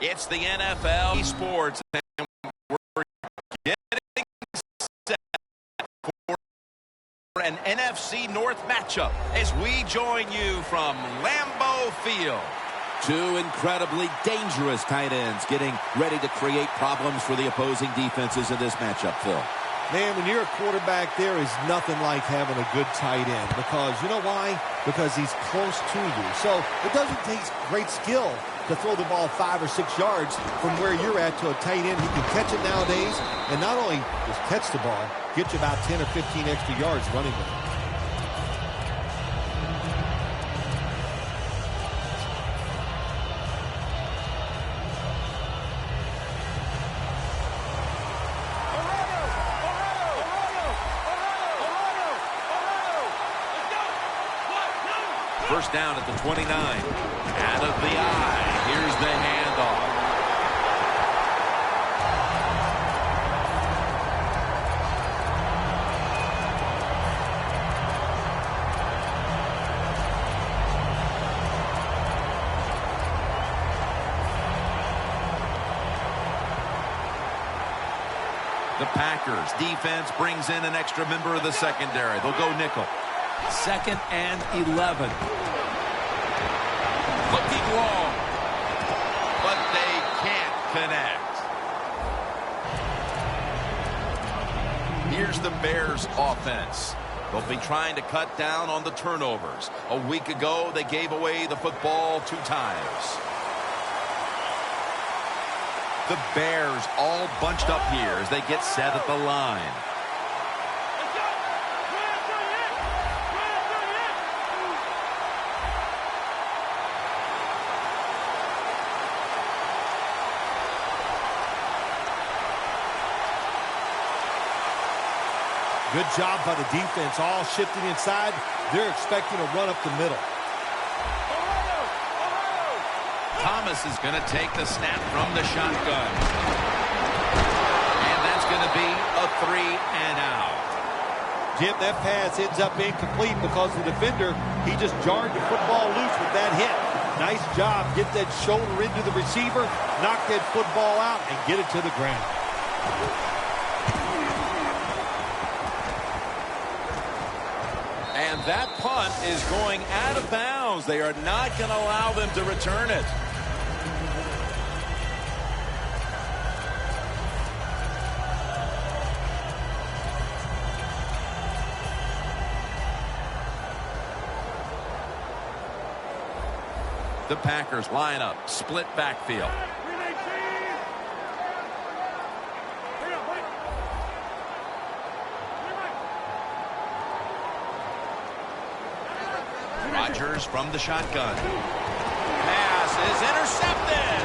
It's the NFL Sports, and we're getting set for an NFC North matchup as we join you from Lambeau Field. Two incredibly dangerous tight ends getting ready to create problems for the opposing defenses in this matchup, Phil. Man, when you're a quarterback, there is nothing like having a good tight end because you know why? Because he's close to you. So it doesn't take great skill to throw the ball 5 or 6 yards from where you're at to a tight end who can catch it nowadays and not only just catch the ball, get you about 10 or 15 extra yards running with it. First down at the 29. Out of the eye. Here's the handoff. The Packers defense brings in an extra member of the secondary. They'll go nickel. 2nd and 11. Looking long, but they can't connect. Here's the Bears offense. They'll be trying to cut down on the turnovers. A week ago, they gave away the football 2 times. The Bears all bunched up here as they get set at the line. Good job by the defense, all shifting inside. They're expecting a run up the middle. Thomas is going to take the snap from the shotgun. And that's going to be a 3 and out. Jim, that pass ends up incomplete because the defender, he just jarred the football loose with that hit. Nice job. Get that shoulder into the receiver, knock that football out, and get it to the ground. And that punt is going out of bounds. They are not going to allow them to return it. The Packers line up, split backfield. Rodgers from the shotgun. Pass is intercepted.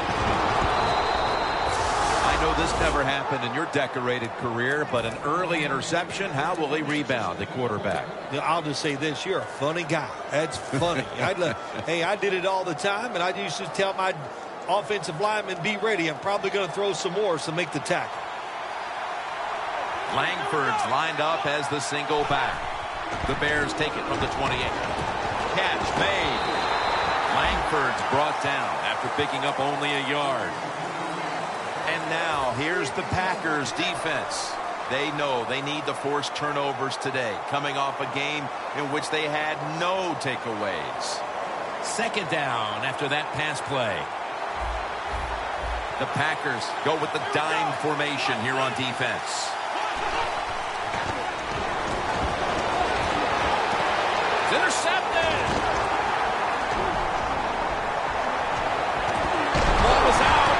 I know this never happened in your decorated career, but an early interception, how will he rebound, the quarterback? I'll just say this, you're a funny guy. That's funny. Hey, I did it all the time, and I used to tell my offensive linemen, be ready. I'm probably going to throw some more, so make the tackle. Langford's lined up as the single back. The Bears take it from the 28. Catch made. Langford's brought down after picking up only a yard. And now here's the Packers defense. They know they need to force turnovers today, coming off a game in which they had no takeaways. 2nd down after that pass play. The Packers go with the dime formation here on defense. It's intercepted. Ball was out.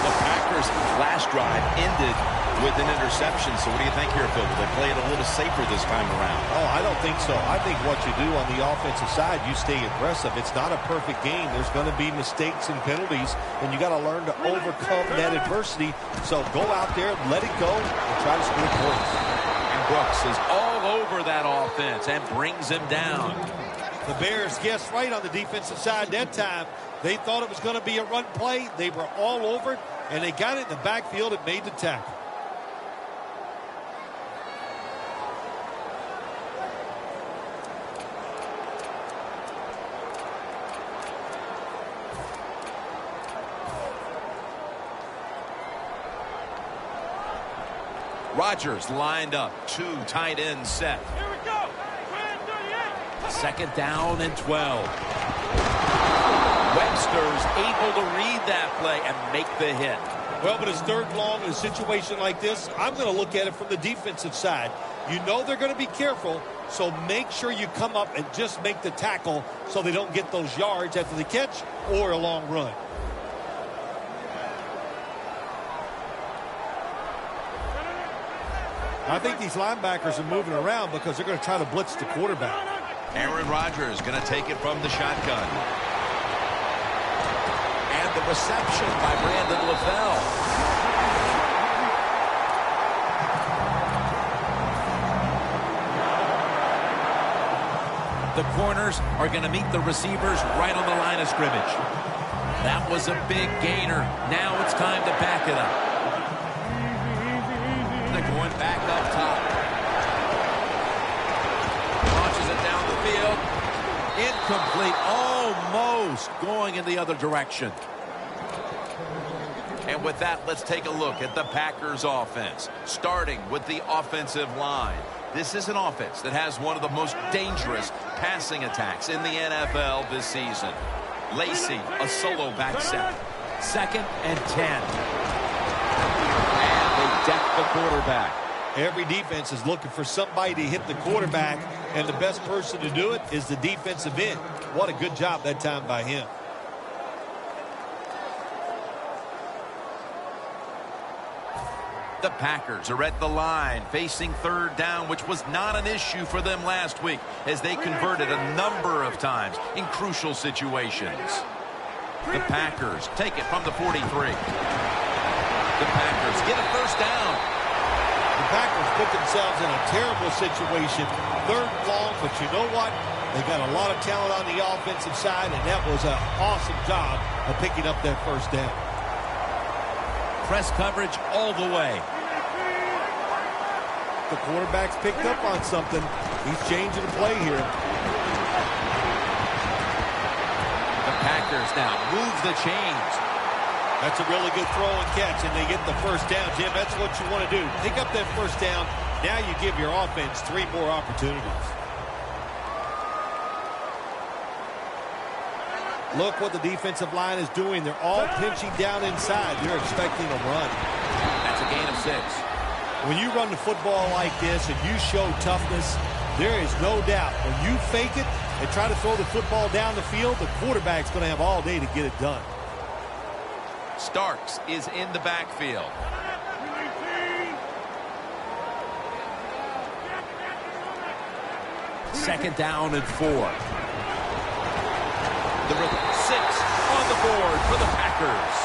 The Packers' last drive ended with an interception. So what do you think here, Phil? Will they play it a little safer this time around? Oh, I don't think so. I think what you do on the offensive side, you stay aggressive. It's not a perfect game. There's going to be mistakes and penalties, and you got to learn to overcome that adversity. So go out there, let it go, and try to score points. And Brooks is all over that offense and brings him down. The Bears guessed right on the defensive side that time. They thought it was going to be a run play. They were all over it, and they got it in the backfield and made the tackle. Rodgers lined up, 2 tight ends set. Here we go. 2nd down and 12. Webster's able to read that play and make the hit. Well, but it's 3rd long in a situation like this. I'm going to look at it from the defensive side. You know they're going to be careful, so make sure you come up and just make the tackle so they don't get those yards after the catch or a long run. I think these linebackers are moving around because they're going to try to blitz the quarterback. Aaron Rodgers going to take it from the shotgun. And the reception by Brandon LaFell. The corners are going to meet the receivers right on the line of scrimmage. That was a big gainer. Now it's time to back it up. They're going back up top. Launches it down the field. Incomplete. Almost going in the other direction. And with that, let's take a look at the Packers offense. Starting with the offensive line. This is an offense that has one of the most dangerous passing attacks in the NFL this season. Lacy, a solo back set. 2nd and 10. And they deck the quarterback. Every defense is looking for somebody to hit the quarterback, and the best person to do it is the defensive end. What a good job that time by him. The Packers are at the line, facing 3rd down, which was not an issue for them last week, as they converted a number of times in crucial situations. The Packers take it from the 43. The Packers get a 1st down. The Packers put themselves in a terrible situation. 3rd long, but you know what? They got a lot of talent on the offensive side, and that was an awesome job of picking up that 1st down. Press coverage all the way. The quarterback's picked up on something. He's changing the play here. The Packers now move the chains. That's a really good throw and catch, and they get the 1st down, Jim. That's what you want to do. Pick up that 1st down. Now you give your offense 3 more opportunities. Look what the defensive line is doing. They're all pinching down inside. They're expecting a run. That's a gain of 6. When you run the football like this and you show toughness, there is no doubt. When you fake it and try to throw the football down the field, the quarterback's going to have all day to get it done. Starks is in the backfield. Second down and 4. The 6 on the board for the Packers.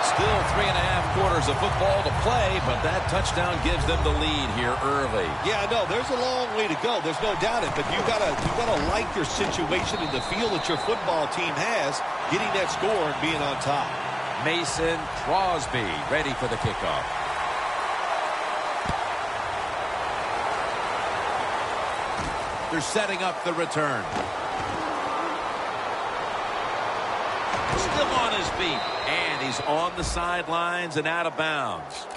Still 3.5 quarters of football to play, but that touchdown gives them the lead here early. Yeah, no, there's a long way to go. There's no doubt it, but you gotta like your situation in the field that your football team has, getting that score and being on top. Mason Crosby ready for the kickoff. They're setting up the return. Still on his feet, and he's on the sidelines and out of bounds.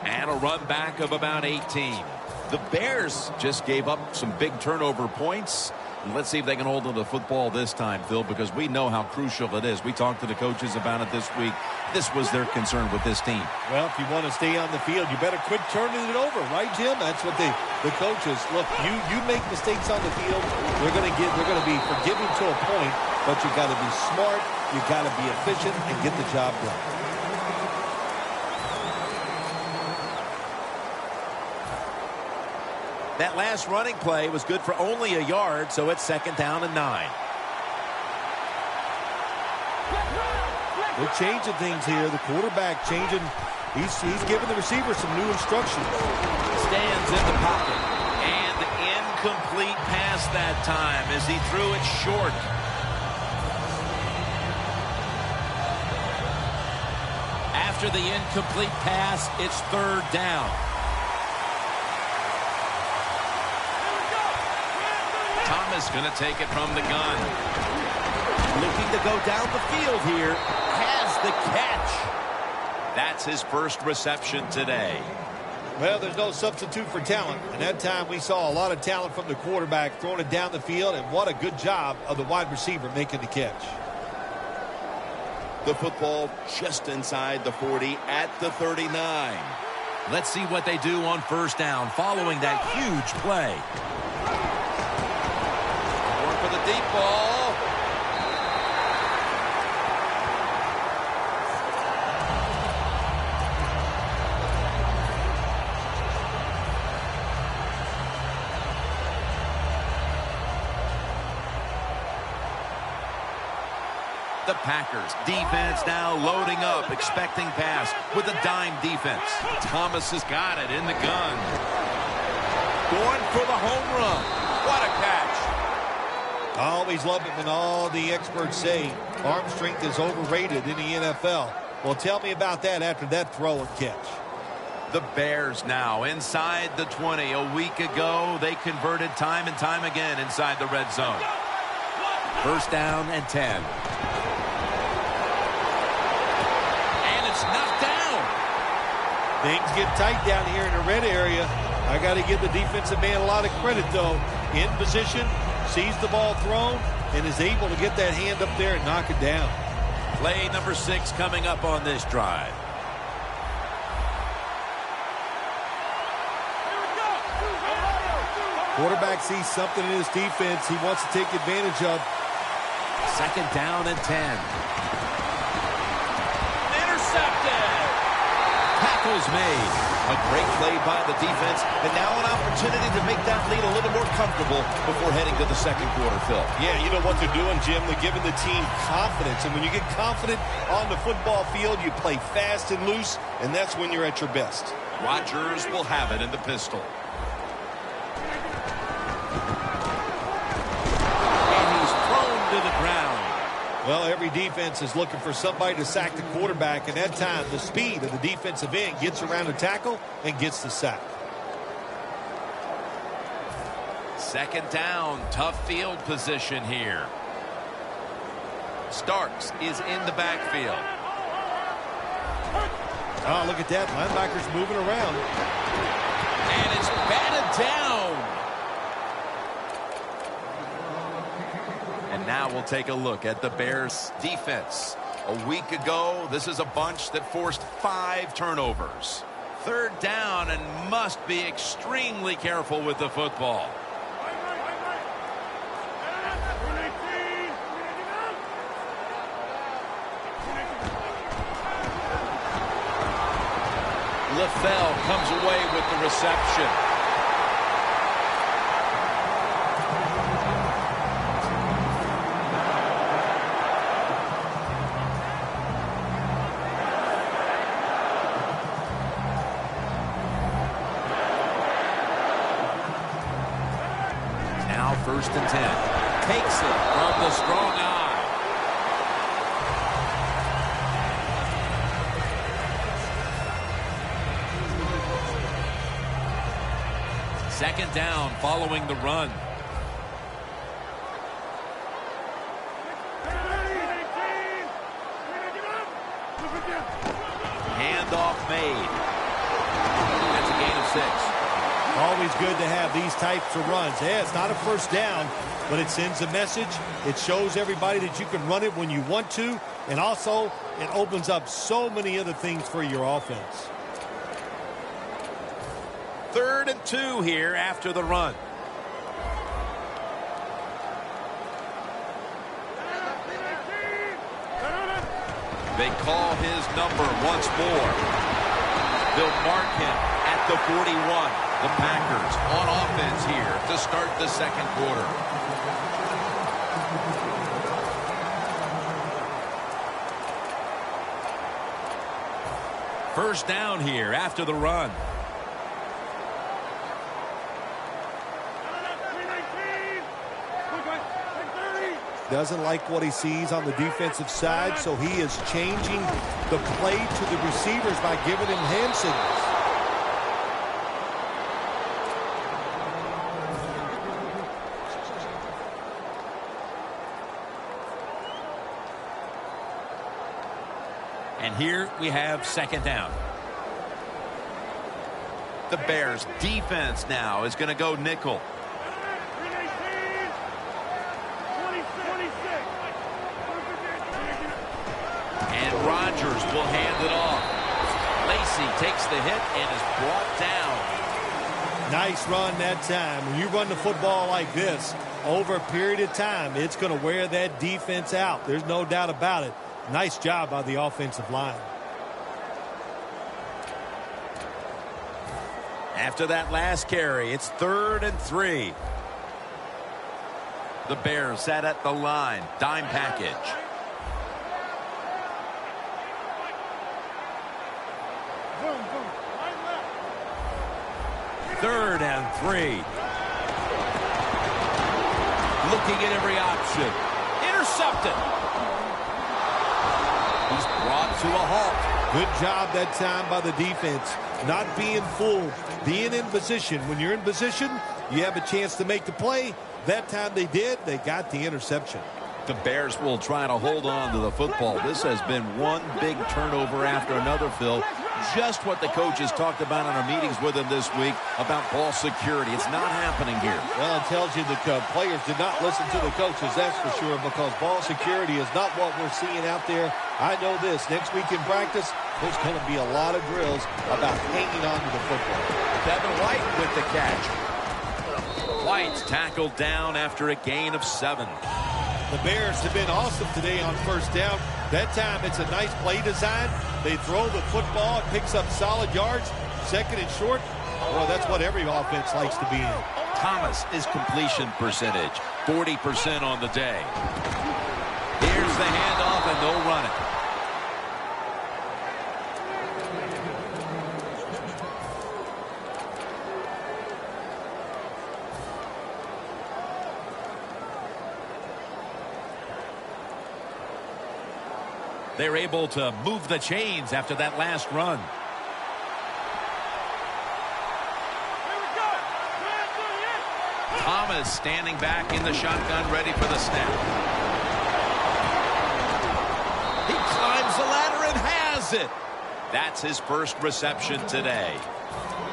And a run back of about 18. The Bears just gave up some big turnover points. And let's see if they can hold on to the football this time, Phil, because we know how crucial it is. We talked to the coaches about it this week. This was their concern with this team. Well, if you want to stay on the field, you better quit turning it over, right, Jim? That's what the coaches look. You make mistakes on the field, they're going to be forgiving to a point, but you got to be smart, you got to be efficient, and get the job done. That last running play was good for only a yard, so it's 2nd down and 9. They're changing things here. The quarterback changing. He's giving the receiver some new instructions. Stands in the pocket. And incomplete pass that time as he threw it short. After the incomplete pass, it's 3rd down. Thomas going to take it from the gun. Looking to go down the field here. Has the catch. That's his first reception today. Well, there's no substitute for talent. And that time we saw a lot of talent from the quarterback throwing it down the field. And what a good job of the wide receiver making the catch. The football just inside the 40 at the 39. Let's see what they do on first down following that huge play. Going for the deep ball. The Packers defense now loading up, expecting pass with a dime defense. Thomas has got it in the gun. Going for the home run. What a catch. I always love it when all the experts say arm strength is overrated in the NFL. Well, tell me about that after that throw and catch. The Bears now inside the 20. A week ago, they converted time and time again inside the red zone. First down and 10. Knocked down. Things get tight down here in the red area. I got to give the defensive man a lot of credit, though. In position, sees the ball thrown, and is able to get that hand up there and knock it down. Play number 6 coming up on this drive. Quarterback sees something in his defense he wants to take advantage of. Second down and 10. Tackles made. A great play by the defense, and now an opportunity to make that lead a little more comfortable before heading to the second quarter, Phil. Yeah, you know what they're doing, Jim? They're giving the team confidence, and when you get confident on the football field, you play fast and loose, and that's when you're at your best. Rodgers will have it in the pistol. And he's thrown to the ground. Well, every defense is looking for somebody to sack the quarterback, and that time the speed of the defensive end gets around the tackle and gets the sack. Second down, tough field position here. Starks is in the backfield. Oh, look at that. Linebacker's moving around. And it's batted down. And now we'll take a look at the Bears defense. A week ago, this is a bunch that forced 5 turnovers. Third down and must be extremely careful with the football. LaFell comes away with the reception. First and 10. Takes it from the strong eye. Second down following the run. Handoff made. That's a gain of 6. Always good to have these types of runs. Yeah, it's not a first down, but it sends a message. It shows everybody that you can run it when you want to, and also it opens up so many other things for your offense. Third and 2 here after the run. They call his number once more. They'll mark him at the 41. The Packers on offense here to start the second quarter. First down here after the run. Doesn't like what he sees on the defensive side, so he is changing the play to the receivers by giving him hand signals. And here we have second down. The Bears defense now is going to go nickel. And Rodgers will hand it off. Lacey takes the hit and is brought down. Nice run that time. When you run the football like this over a period of time, it's going to wear that defense out. There's no doubt about it. Nice job by the offensive line. After that last carry, it's 3rd and 3. The Bears sat at the line. Dime package. Third and 3. Looking at every option. Intercepted. He's brought to a halt. Good job that time by the defense. Not being fooled. Being in position. When you're in position, you have a chance to make the play. That time they did. They got the interception. The Bears will try to hold on to the football. This has been one big turnover after another, Phil. Just what the coaches talked about in our meetings with him this week about ball security. It's not happening here. Well, it tells you the players did not listen to the coaches, that's for sure, because ball security is not what we're seeing out there. I know this. Next week in practice, there's going to be a lot of drills about hanging on to the football. Devin White with the catch. White's tackled down after a gain of 7. The Bears have been awesome today on first down. That time it's a nice play design. They throw the football. It picks up solid yards. 2nd and short. Well, that's what every offense likes to be in. Thomas is completion percentage. 40% on the day. Here's the handoff, and they'll run it. They're able to move the chains after that last run. Thomas standing back in the shotgun, ready for the snap. He climbs the ladder and has it. That's his first reception today.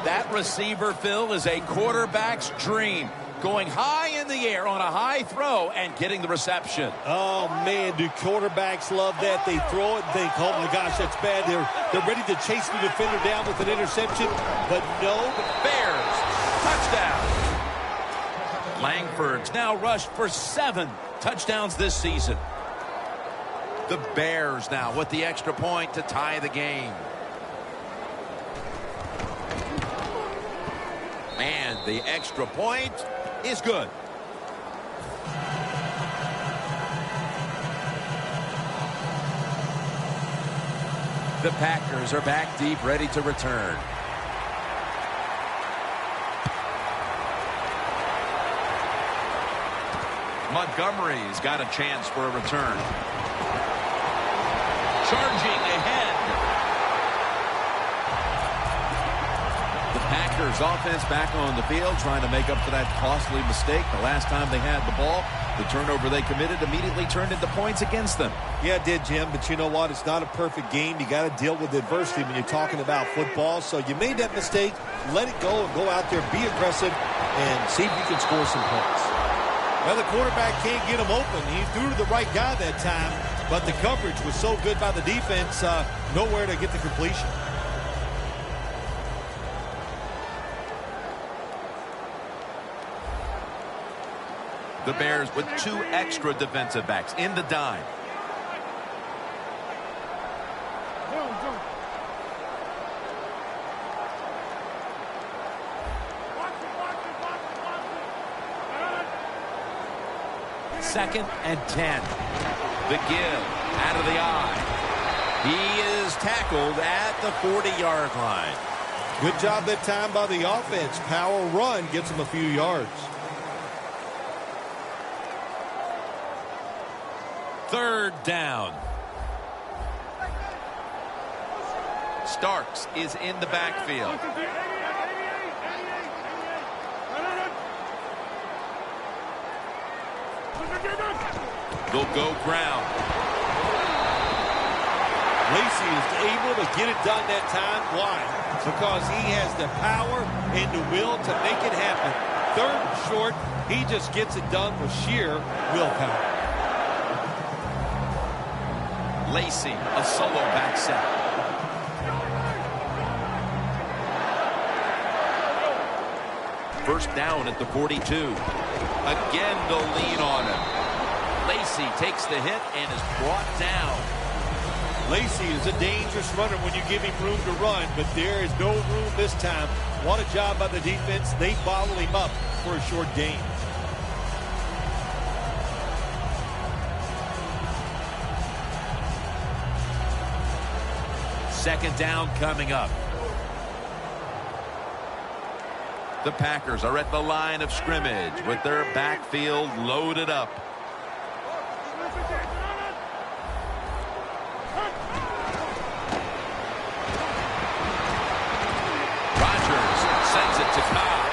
That receiver, Phil, is a quarterback's dream. Going high in the air on a high throw and getting the reception. Oh, man, do quarterbacks love that? They throw it and think, oh, my gosh, that's bad. They're ready to chase the defender down with an interception. But no. Bears, touchdown. Langford's now rushed for 7 touchdowns this season. The Bears now with the extra point to tie the game. And the extra point is good. The Packers are back deep, ready to return. Montgomery's got a chance for a return. Charging ahead. The Packers offense back on the field, trying to make up for that costly mistake. The last time they had the ball, the turnover they committed immediately turned into points against them. Yeah, it did, Jim, but you know what? It's not a perfect game. You got to deal with adversity when you're talking about football. So you made that mistake, let it go, and go out there, be aggressive, and see if you can score some points. Well, the quarterback can't get him open. He threw to the right guy that time, but the coverage was so good by the defense, nowhere to get the completion. The Bears with 2 extra defensive backs in the dime. Second and 10. The give out of the eye. He is tackled at the 40-yard line. Good job that time by the offense. Power run gets him a few yards. Third down. Starks is in the backfield. They'll go ground. Lacy is able to get it done that time. Why? Because he has the power and the will to make it happen. Third and short, he just gets it done with sheer willpower. Lacy, a solo back set. First down at the 42. Again, the lean on him. Lacy takes the hit and is brought down. Lacy is a dangerous runner when you give him room to run, but there is no room this time. What a job by the defense. They bottle him up for a short gain. Second down coming up. The Packers are at the line of scrimmage with their backfield loaded up. Rodgers sends it to Cobb.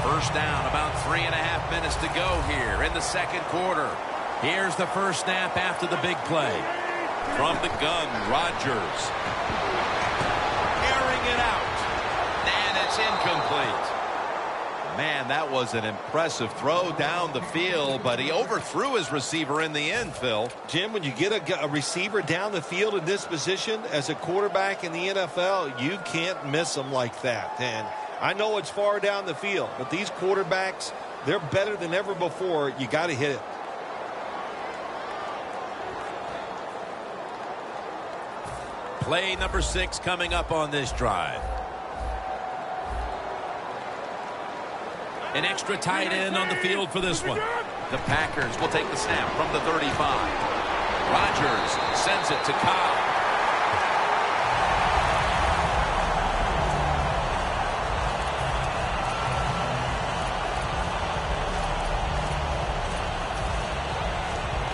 First down, about 3.5 minutes to go here in the second quarter. Here's the first snap after the big play. From the gun, Rodgers. Airing it out. And it's incomplete. Man, that was an impressive throw down the field, but he overthrew his receiver in the end, Phil. Jim, when you get a receiver down the field in this position as a quarterback in the NFL, you can't miss them like that. And I know it's far down the field, but these quarterbacks, they're better than ever before. You got to hit it. Play number 6 coming up on this drive. An extra tight end on the field for this one. The Packers will take the snap from the 35. Rodgers sends it to Cobb.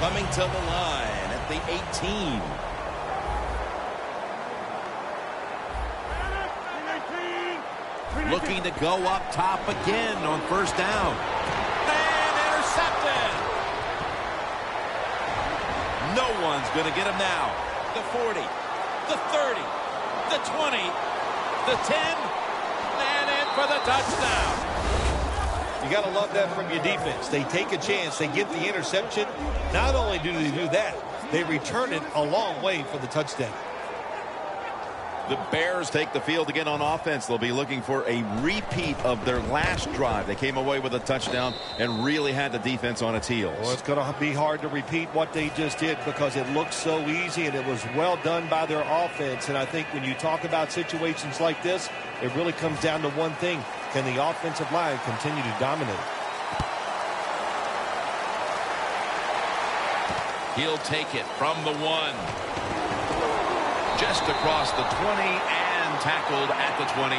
Coming to the line at the 18. Looking to go up top again on first down. And intercepted. No one's going to get him now. The 40, the 30, the 20, the 10, and in for the touchdown. You got to love that from your defense. They take a chance. They get the interception. Not only do they do that, they return it a long way for the touchdown. The Bears take the field again on offense. They'll be looking for a repeat of their last drive. They came away with a touchdown and really had the defense on its heels. Well, it's going to be hard to repeat what they just did because it looked so easy and it was well done by their offense. And I think when you talk about situations like this, it really comes down to one thing. Can the offensive line continue to dominate? He'll take it from the 1. Just across the 20 and tackled at the 21.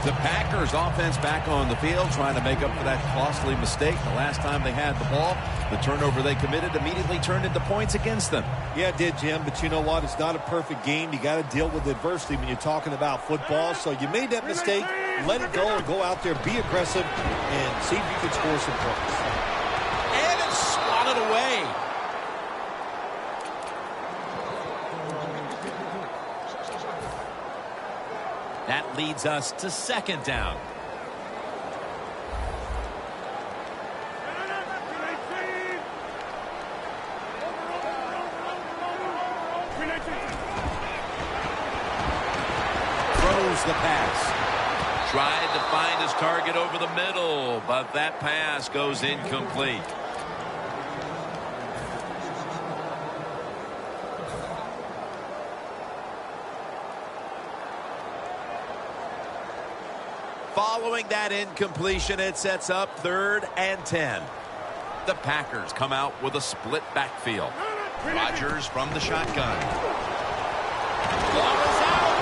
The Packers offense back on the field trying to make up for that costly mistake. The last time they had the ball, the turnover they committed immediately turned into points against them. Yeah, it did, Jim, but you know what? It's not a perfect game. You got to deal with adversity when you're talking about football. So you made that mistake, let it go and go out there, be aggressive, and see if you can score some points. And it's swatted away. That leads us to second down. Throws the pass. Tried to find his target over the middle, but that pass goes incomplete. Following that incompletion, it sets up 3rd and 10. The Packers come out with a split backfield. Rodgers from the shotgun. Ball is out.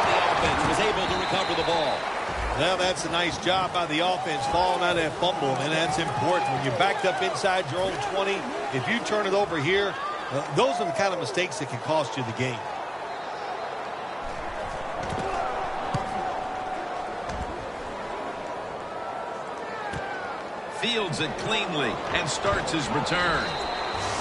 The offense was able to recover the ball. Well, that's a nice job by the offense, falling out of that fumble, and that's important. When you're backed up inside your own 20, if you turn it over here, those are the kind of mistakes that can cost you the game. fields it cleanly and starts his return.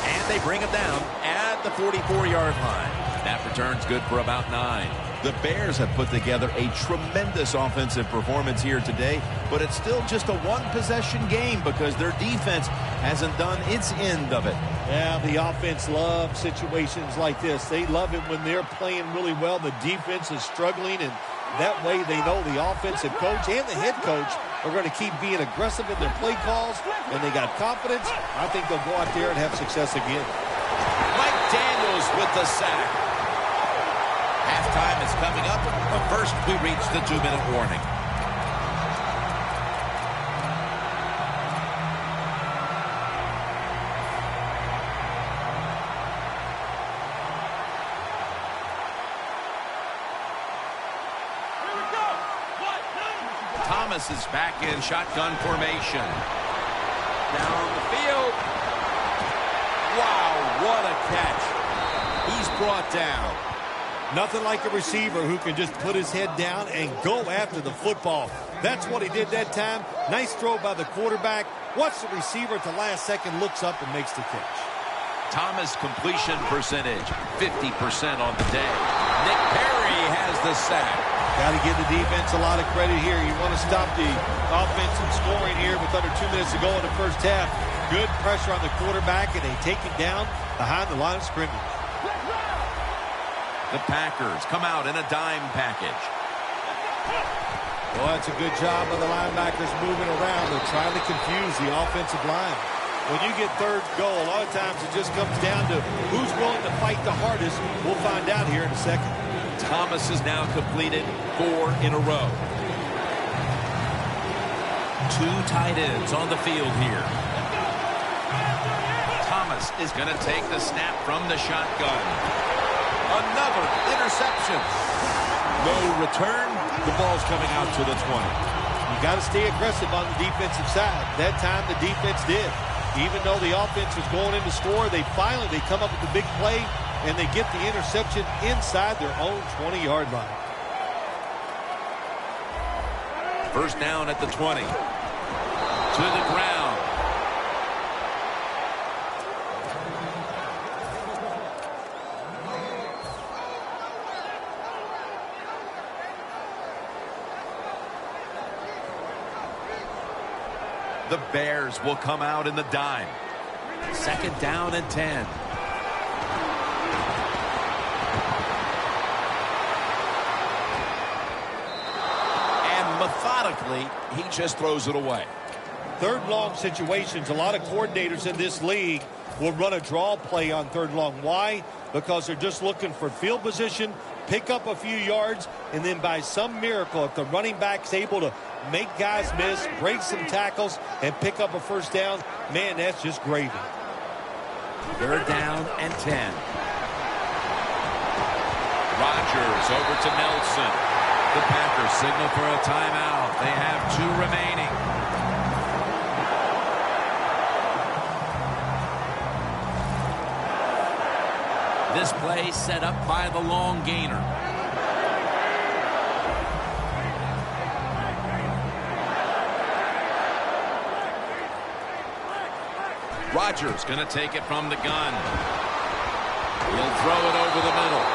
And they bring him down at the 44-yard line. That return's good for about 9. The Bears have put together a tremendous offensive performance here today, but it's still just a one-possession game because their defense hasn't done its end of it. Yeah, the offense loves situations like this. They love it when they're playing really well. The defense is struggling, and that way they know the offensive coach and the head coach are going to keep being aggressive in their play calls, and they got confidence. I think they'll go out there and have success again. Mike Daniels with the sack. Halftime is coming up, but first we reach the 2-minute warning. Thomas is back in shotgun formation. Down the field. Wow, what a catch. He's brought down. Nothing like a receiver who can just put his head down and go after the football. That's what he did that time. Nice throw by the quarterback. Watch the receiver at the last second, looks up and makes the catch. Thomas completion percentage, 50% on the day. Nick Perry has the sack. Got to give the defense a lot of credit here. You want to stop the offensive scoring here with under 2 minutes to go in the first half. Good pressure on the quarterback, and they take him down behind the line of scrimmage. The Packers come out in a dime package. Well, that's a good job of the linebackers moving around. They're trying to confuse the offensive line. When you get third goal, a lot of times it just comes down to who's willing to fight the hardest. We'll find out here in a second. Thomas has now completed 4 in a row. 2 tight ends on the field here. Thomas is going to take the snap from the shotgun. Another interception. No return. The ball's coming out to the 20. You got to stay aggressive on the defensive side. That time the defense did. Even though the offense was going in to score, they come up with the big play, and they get the interception inside their own 20-yard line. First down at the 20. To the ground. The Bears will come out in the dime. Second down and 10. Methodically, he just throws it away. Third long situations, a lot of coordinators in this league will run a draw play on third long. Why? Because they're just looking for field position, pick up a few yards, and then by some miracle, if the running back's able to make guys miss, break some tackles, and pick up a first down, man, that's just gravy. Third down and 10. Rodgers over to Nelson. The Packers signal for a timeout. They have 2 remaining. This play set up by the long gainer. Rodgers going to take it from the gun. He'll throw it over the middle.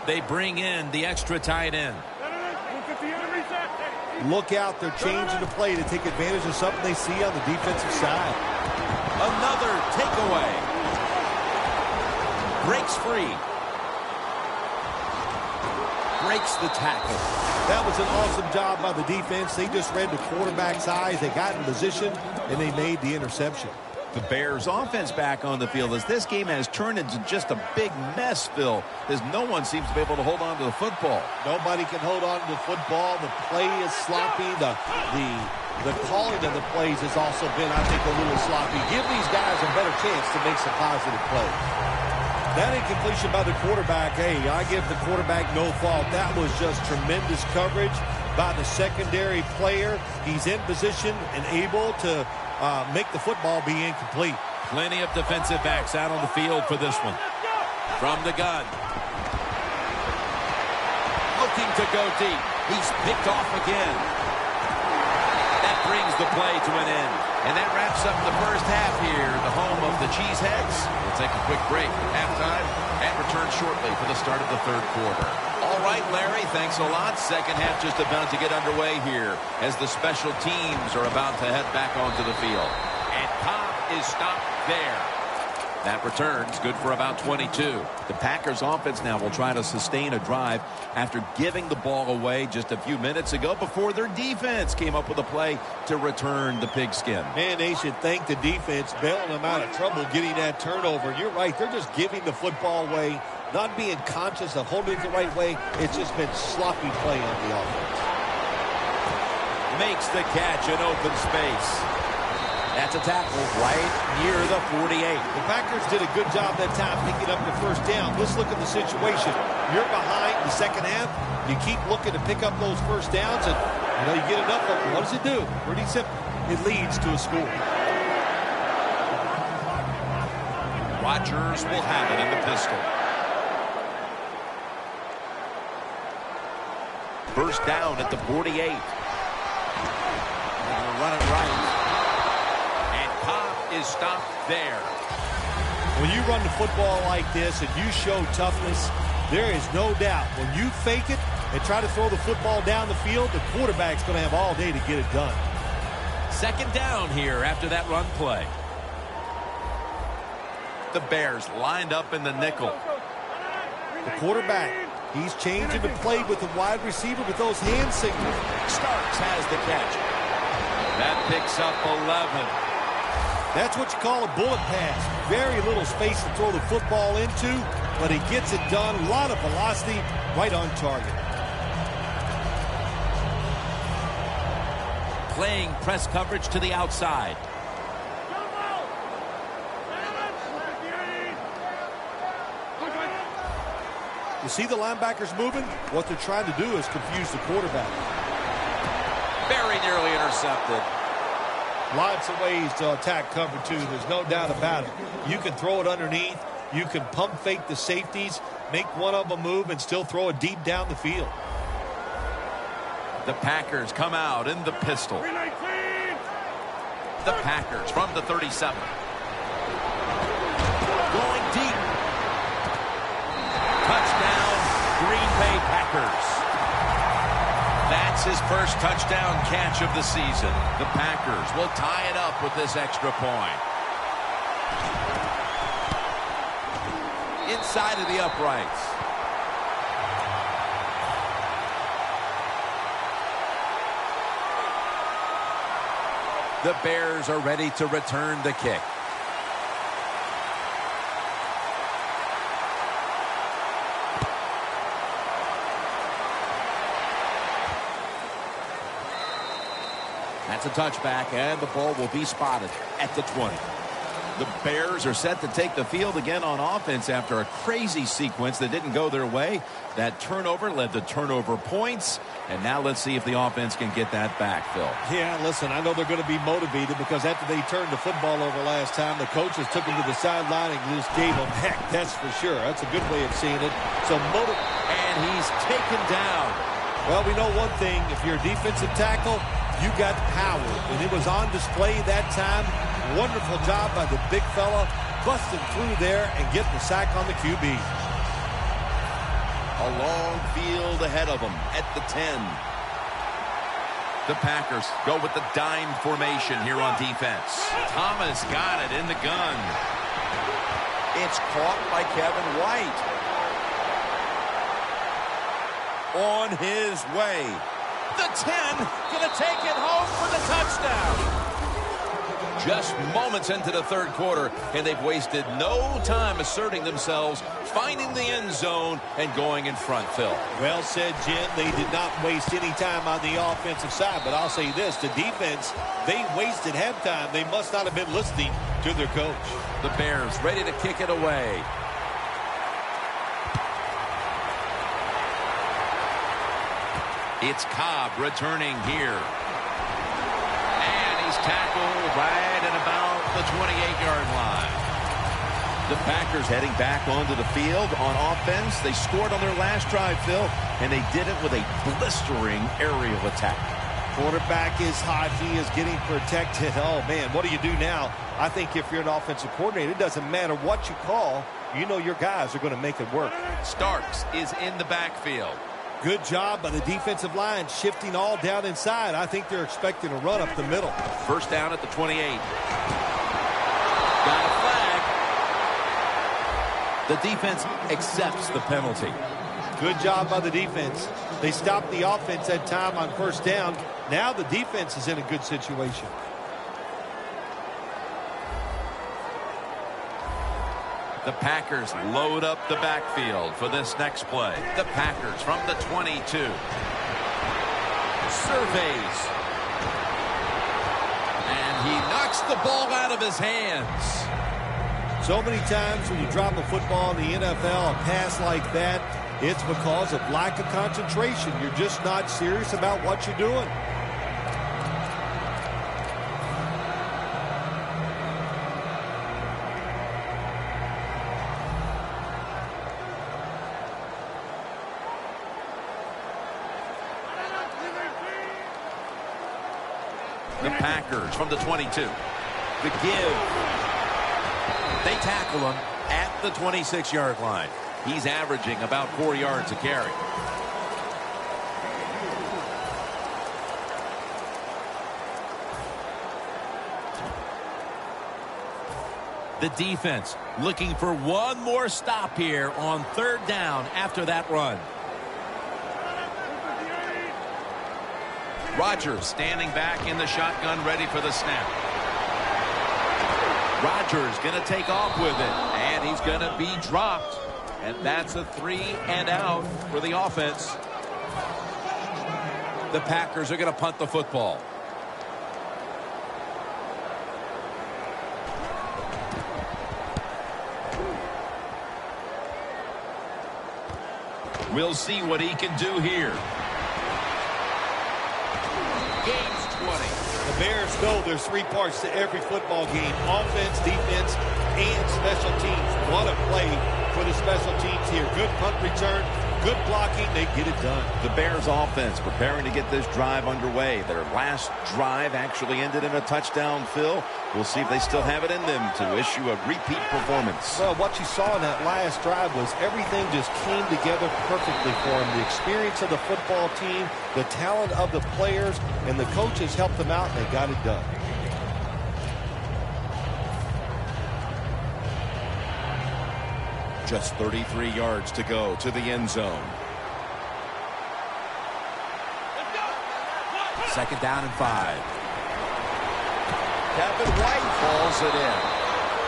They bring in the extra tight end. Look out, they're changing the play to take advantage of something they see on the defensive side. Another takeaway. Breaks free. Breaks the tackle. That was an awesome job by the defense. They just read the quarterback's eyes. They got in position, and they made the interception. The Bears offense back on the field as this game has turned into just a big mess, Phil, as no one seems to be able to hold on to the football. Nobody can hold on to the football. The play is sloppy. The calling of the plays has also been, I think, a little sloppy. Give these guys a better chance to make some positive plays. That incompletion by the quarterback, hey, I give the quarterback no fault. That was just tremendous coverage. by the secondary player. He's in position and able to make the football be incomplete. Plenty of defensive backs out on the field for this one. From the gun. Looking to go deep. He's picked off again. That brings the play to an end. And that wraps up the first half here, the home of the Cheeseheads. We'll take a quick break at halftime and return shortly for the start of the third quarter. All right, Larry, thanks a lot. Second half just about to get underway here as the special teams are about to head back onto the field. And Cobb is stopped there. That return's good for about 22. The Packers offense now will try to sustain a drive after giving the ball away just a few minutes ago before their defense came up with a play to return the pigskin. Man, they should thank the defense bailing them out of trouble getting that turnover. You're right. They're just giving the football away, not being conscious of holding it the right way. It's just been sloppy play on the offense. Makes the catch in open space. That's a tackle right near the 48. The Packers did a good job that time picking up the first down. Let's look at the situation. You're behind the second half. You keep looking to pick up those first downs, and you get enough of them. What does it do? Pretty simple. It leads to a score. Rodgers will have it in the pistol. First down at the 48. Run it right. Is stopped there. When you run the football like this and you show toughness, there is no doubt when you fake it and try to throw the football down the field, the quarterback's going to have all day to get it done. Second down here after that run play. The Bears lined up in the nickel. The quarterback, he's changing the play with the wide receiver with those hand signals. Starks has the catch. That picks up 11. That's what you call a bullet pass. Very little space to throw the football into, but he gets it done. A lot of velocity, right on target. Playing press coverage to the outside. You see the linebackers moving? What they're trying to do is confuse the quarterback. Very nearly intercepted. Lots of ways to attack cover two. There's no doubt about it. You can throw it underneath. You can pump fake the safeties, make one of them move, and still throw it deep down the field. The Packers come out in the pistol. The Packers from the 37. Going deep. Touchdown, Green Bay Packers. That's his first touchdown catch of the season. The Packers will tie it up with this extra point. Inside of the uprights. The Bears are ready to return the kick. That's a touchback, and the ball will be spotted at the 20. The Bears are set to take the field again on offense after a crazy sequence that didn't go their way. That turnover led to turnover points, and now let's see if the offense can get that back, Phil. Yeah, listen, I know they're going to be motivated because after they turned the football over last time, the coaches took them to the sideline and just gave them heck, that's for sure. That's a good way of seeing it. So and he's taken down. Well, we know one thing. If you're a defensive tackle, you got power, and it was on display that time. Wonderful job by the big fella, busting through there and getting the sack on the QB. A long field ahead of them at the 10. The Packers go with the dime formation here on defense. Thomas got it in the gun. It's caught by Kevin White. On his way. The 10 going to take it home for the touchdown. Just moments into the third quarter, and they've wasted no time asserting themselves, finding the end zone, and going in front, Phil. Well said, Jim. They did not waste any time on the offensive side, but I'll say this, the defense, they wasted halftime. They must not have been listening to their coach. The Bears ready to kick it away. It's Cobb returning here. And he's tackled right at about the 28-yard line. The Packers heading back onto the field on offense. They scored on their last drive, Phil, and they did it with a blistering aerial attack. Quarterback is hot. He is getting protected. Oh, man, what do you do now? I think if you're an offensive coordinator, it doesn't matter what you call. You know your guys are going to make it work. Starks is in the backfield. Good job by the defensive line, shifting all down inside. I think they're expecting a run up the middle. First down at the 28. Got a flag. The defense accepts the penalty. Good job by the defense. They stopped the offense that time on first down. Now the defense is in a good situation. The Packers load up the backfield for this next play. The Packers from the 22. Surveys. And he knocks the ball out of his hands. So many times when you drop a football in the NFL, a pass like that, it's because of lack of concentration. You're just not serious about what you're doing. The Packers from the 22. The give. They tackle him at the 26-yard line. He's averaging about 4 yards a carry. The defense looking for one more stop here on third down after that run. Rodgers standing back in the shotgun, ready for the snap. Rodgers going to take off with it, and he's going to be dropped. And that's a 3-and-out for the offense. The Packers are going to punt the football. We'll see what he can do here. Game's 20. The Bears know there's three parts to every football game: offense, defense, and special teams. What a play for the special teams here. Good punt return, good blocking. They get it done. The Bears offense preparing to get this drive underway. Their last drive actually ended in a touchdown, Phil. We'll see if they still have it in them to issue a repeat performance. Well, what you saw in that last drive was everything just came together perfectly for them. The experience of the football team, the talent of the players, and the coaches helped them out, and they got it done. Just 33 yards to go to the end zone. Second down and 5. Kevin White Falls it in.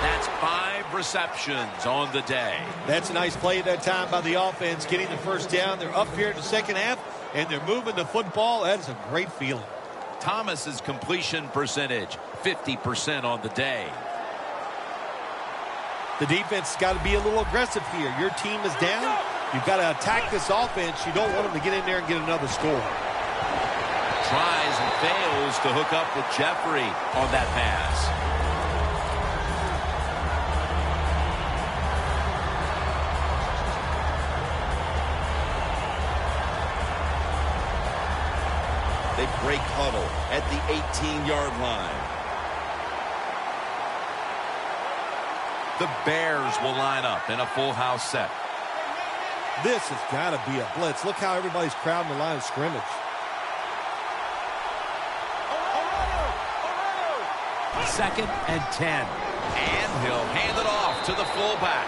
That's 5 receptions on the day. That's a nice play at that time by the offense, getting the first down. They're up here in the second half, and they're moving the football. That is a great feeling. Thomas's completion percentage, 50% on the day. The defense has got to be a little aggressive here. Your team is down. You've got to attack this offense. You don't want them to get in there and get another score. Tries and fails to hook up with Jeffrey on that pass. They break huddle at the 18-yard line. The Bears will line up in a full house set. This has got to be a blitz. Look how everybody's crowding the line of scrimmage. Second and 10. And he'll hand it off to the fullback.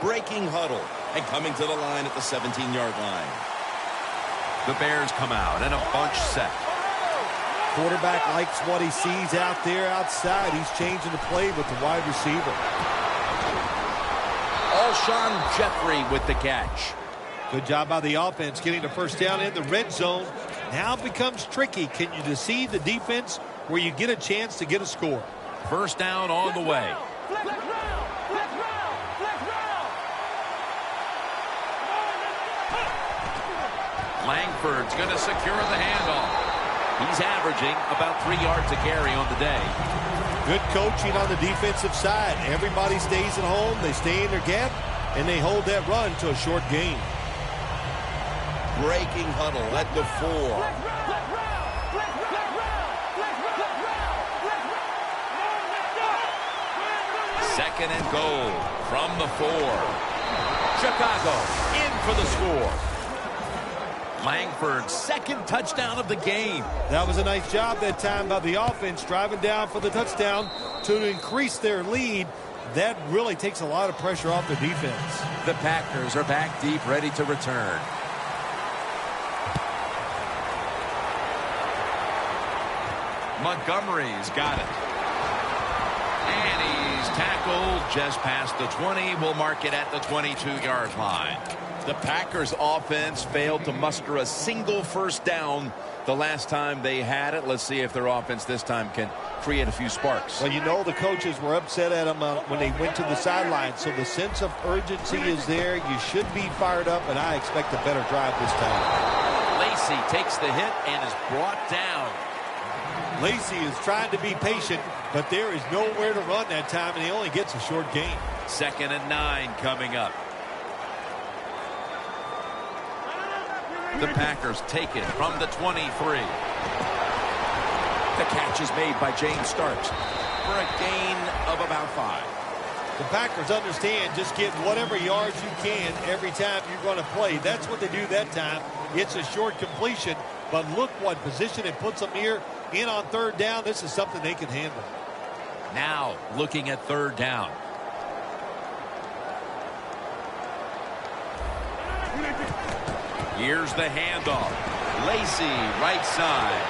Breaking huddle and coming to the line at the 17-yard line. The Bears come out in a bunch set. Quarterback likes what he sees out there outside. He's changing the play with the wide receiver. All Alshon Jeffrey with the catch. Good job by the offense getting the first down in the red zone. Now it becomes tricky. Can you deceive the defense where you get a chance to get a score? First down on the way. Langford's going to secure the handoff. He's averaging about 3 yards a carry on the day. Good coaching on the defensive side. Everybody stays at home. They stay in their gap, and they hold that run to a short gain. Breaking huddle at the 4. Second and goal from the 4. Chicago in for the score. Langford's second touchdown of the game. That was a nice job that time by the offense, driving down for the touchdown to increase their lead. That really takes a lot of pressure off the defense. The Packers are back deep, ready to return. Montgomery's got it. And he's tackled just past the 20. We'll mark it at the 22-yard line. The Packers offense failed to muster a single first down the last time they had it. Let's see if their offense this time can create a few sparks. Well, you know the coaches were upset at them when they went to the sideline, so the sense of urgency is there. You should be fired up, and I expect a better drive this time. Lacey takes the hit and is brought down. Lacey is trying to be patient, but there is nowhere to run that time, and he only gets a short gain. 2nd and 9 coming up. The Packers take it from the 23. The catch is made by James Starks for a gain of about 5. The Packers understand just get whatever yards you can every time you're going to play. That's what they do that time. It's a short completion, but look what position it puts them here in on 3rd down. This is something they can handle. Now looking at 3rd down. Here's the handoff. Lacey, right side.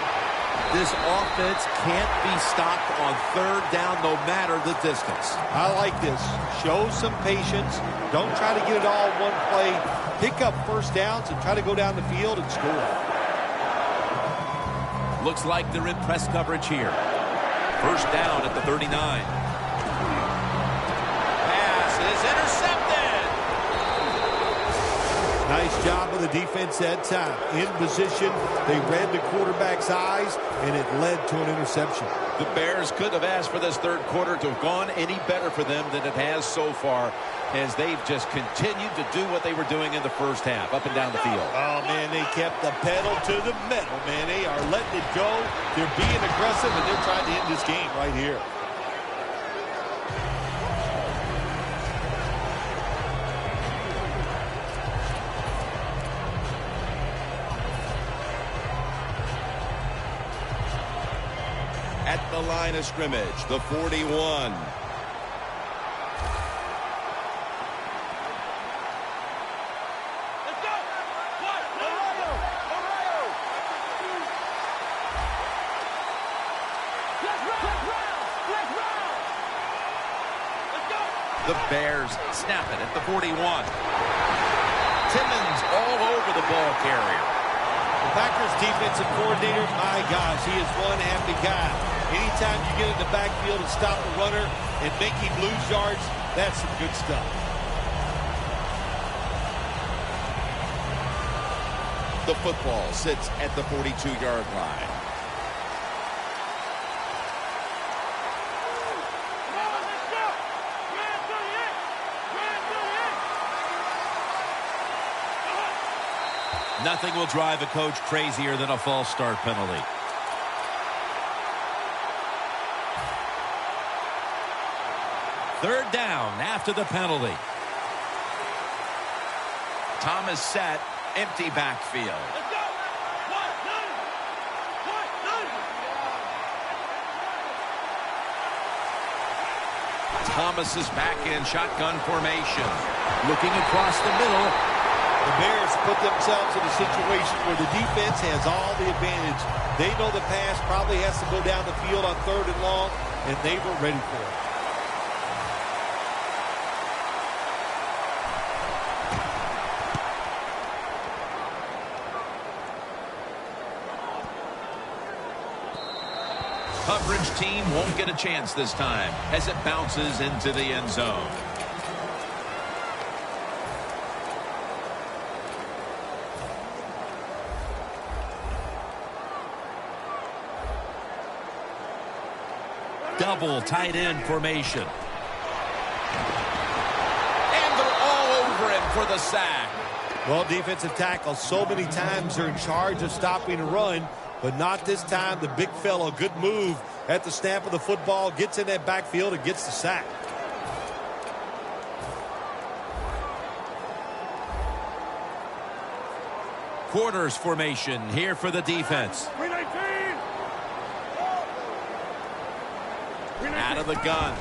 This offense can't be stopped on 3rd down no matter the distance. I like this. Show some patience. Don't try to get it all in one play. Pick up first downs and try to go down the field and score. Looks like they're in press coverage here. First down at the 39. Pass is intercepted. Nice job of the defense that time. In position, they read the quarterback's eyes, and it led to an interception. The Bears could have asked for this 3rd quarter to have gone any better for them than it has so far, as they've just continued to do what they were doing in the first half, up and down the field. Oh, man, they kept the pedal to the metal, man. They are letting it go. They're being aggressive, and they're trying to end this game right here. At the line of scrimmage, the 41. The Bears snap it at the 41. Timmons all over the ball carrier. The Packers defensive coordinator, my gosh, he is one happy guy. Anytime you get in the backfield and stop the runner and make him lose yards, that's some good stuff. The football sits at the 42-yard line. Nothing will drive a coach crazier than a false start penalty. Third down after the penalty. Thomas set, empty backfield. Thomas is back in shotgun formation. Looking across the middle. The Bears put themselves in a situation where the defense has all the advantage. They know the pass probably has to go down the field on 3rd and long, and they were ready for it. coverage team won't get a chance this time as it bounces into the end zone. Double tight end formation. And they're all over him for the sack. Well, defensive tackle, so many times they're in charge of stopping a run, but not this time. The big fellow, good move at the snap of the football, gets in that backfield and gets the sack. Quarters formation here for the defense. Out of the gun.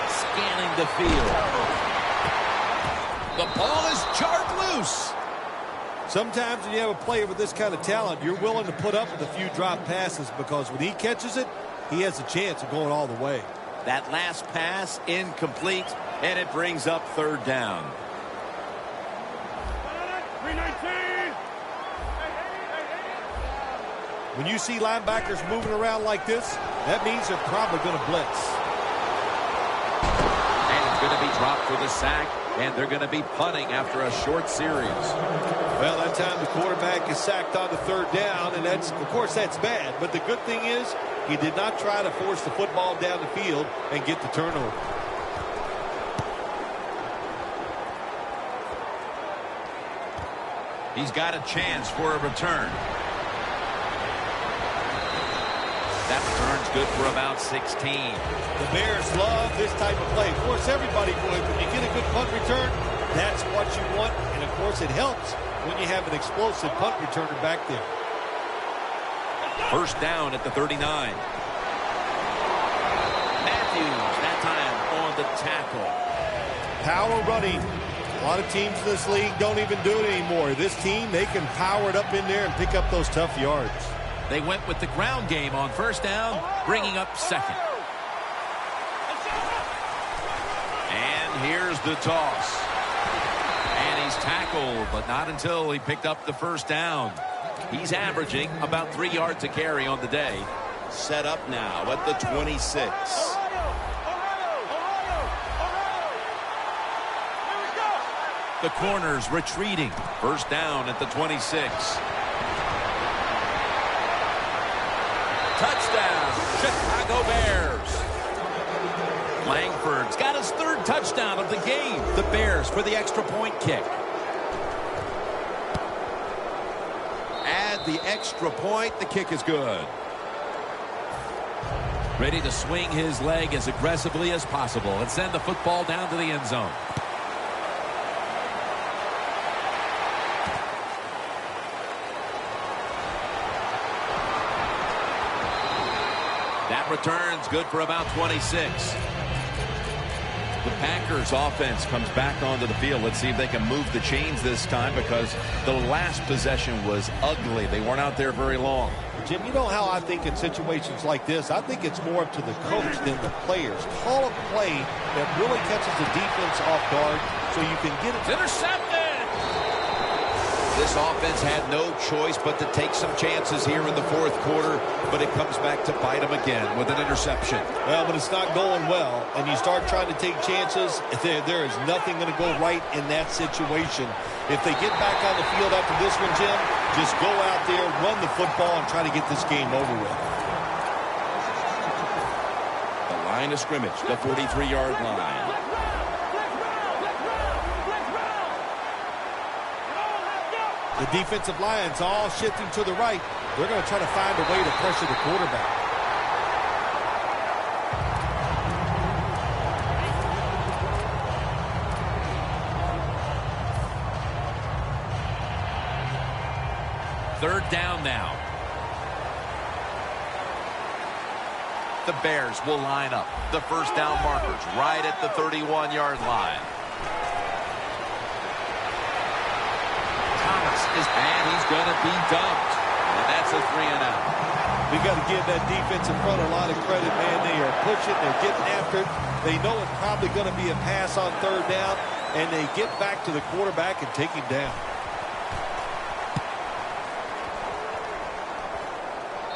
Scanning the field. The ball is jarred loose. Sometimes when you have a player with this kind of talent, you're willing to put up with a few drop passes because when he catches it, he has a chance of going all the way. That last pass incomplete, and it brings up third down. When you see linebackers moving around like this, that means they're probably going to blitz. And it's going to be dropped for the sack, and they're going to be punting after a short series. Well, that time the quarterback is sacked on the third down, and that's, of course, that's bad. But the good thing is he did not try to force the football down the field and get the turnover. He's got a chance for a return. That return's good for about 16. The Bears love this type of play. Of course, everybody would. When you get a good punt return, that's what you want. And, of course, it helps when you have an explosive punt returner back there. First down at the 39. Matthews, that time on the tackle. Power running. A lot of teams in this league don't even do it anymore. This team, they can power it up in there and pick up those tough yards. They went with the ground game on first down, bringing up second. And here's the toss. And he's tackled, but not until he picked up the first down. He's averaging about 3 yards a carry on the day. Set up now at the 26. The corner's retreating. First down at the 26. Touchdown, Chicago Bears. Langford's got his third touchdown of the game. The Bears for the extra point kick. Add the extra point. The kick is good. Ready to swing his leg as aggressively as possible and send the football down to the end zone. That return's good for about 26. The Packers offense comes back onto the field. Let's see if they can move the chains this time because the last possession was ugly. They weren't out there very long. Jim, you know how I think in situations like this, I think it's more up to the coach than the players. Call a play that really catches the defense off guard so you can get it. It's intercepted! This offense had no choice but to take some chances here in the fourth quarter, but it comes back to bite them again with an interception. Well, when it's not going well and you start trying to take chances, there is nothing going to go right in that situation. If they get back on the field after this one, Jim, just go out there, run the football, and try to get this game over with. The line of scrimmage, the 43-yard line. The defensive line's all shifting to the right. They're going to try to find a way to pressure the quarterback. Third down now. The Bears will line up. The first down markers right at the 31-yard line. And he's going to be dumped. And that's a 3-and-out. We got to give that defensive front a lot of credit, man. They are pushing. They're getting after it. They know it's probably going to be a pass on third down, and they get back to the quarterback and take him down.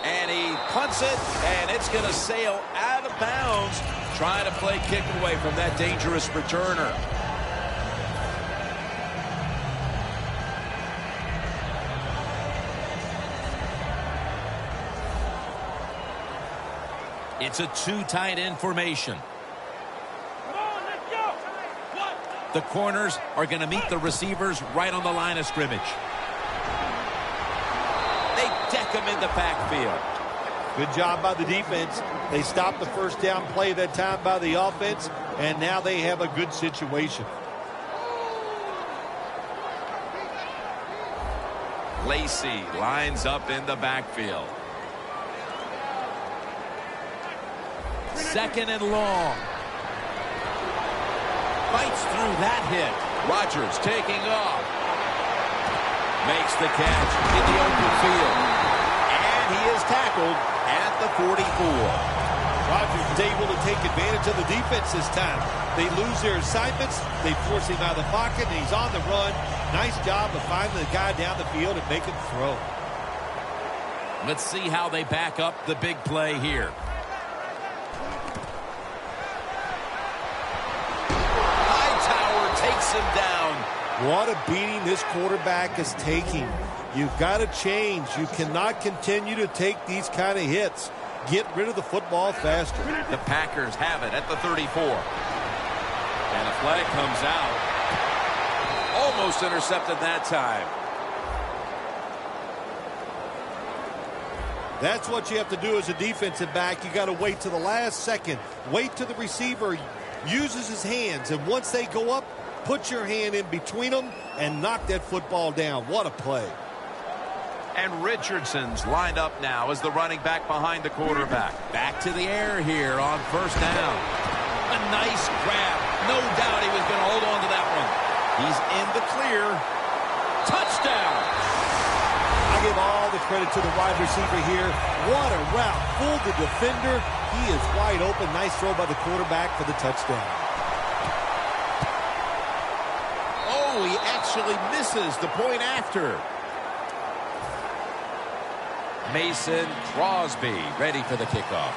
And he punts it, and it's going to sail out of bounds, trying to play kick away from that dangerous returner. It's a two tight end formation. The corners are going to meet the receivers right on the line of scrimmage. They deck him in the backfield. Good job by the defense. They stopped the first down play that time by the offense, and now they have a good situation. Lacey lines up in the backfield. Second and long. Fights through that hit. Rodgers taking off. Makes the catch in the open field. And he is tackled at the 44. Rodgers is able to take advantage of the defense this time. They lose their assignments. They force him out of the pocket, and he's on the run. Nice job of finding the guy down the field and making the throw. Let's see how they back up the big play here. Takes him down. What a beating this quarterback is taking. You've got to change. You cannot continue to take these kind of hits. Get rid of the football faster. The Packers have it at the 34. And a flag comes out. Almost intercepted that time. That's what you have to do as a defensive back. You got to wait to the last second. Wait till the receiver uses his hands. And once they go up, put your hand in between them and knock that football down. What a play. And Richardson's lined up now as the running back behind the quarterback. Back to the air here on first down. A nice grab. No doubt he was going to hold on to that one. He's in the clear. Touchdown. I give all the credit to the wide receiver here. What a route. Fooled the defender. He is wide open. Nice throw by the quarterback for the touchdown. Oh, he actually misses the point after. Mason Crosby ready for the kickoff.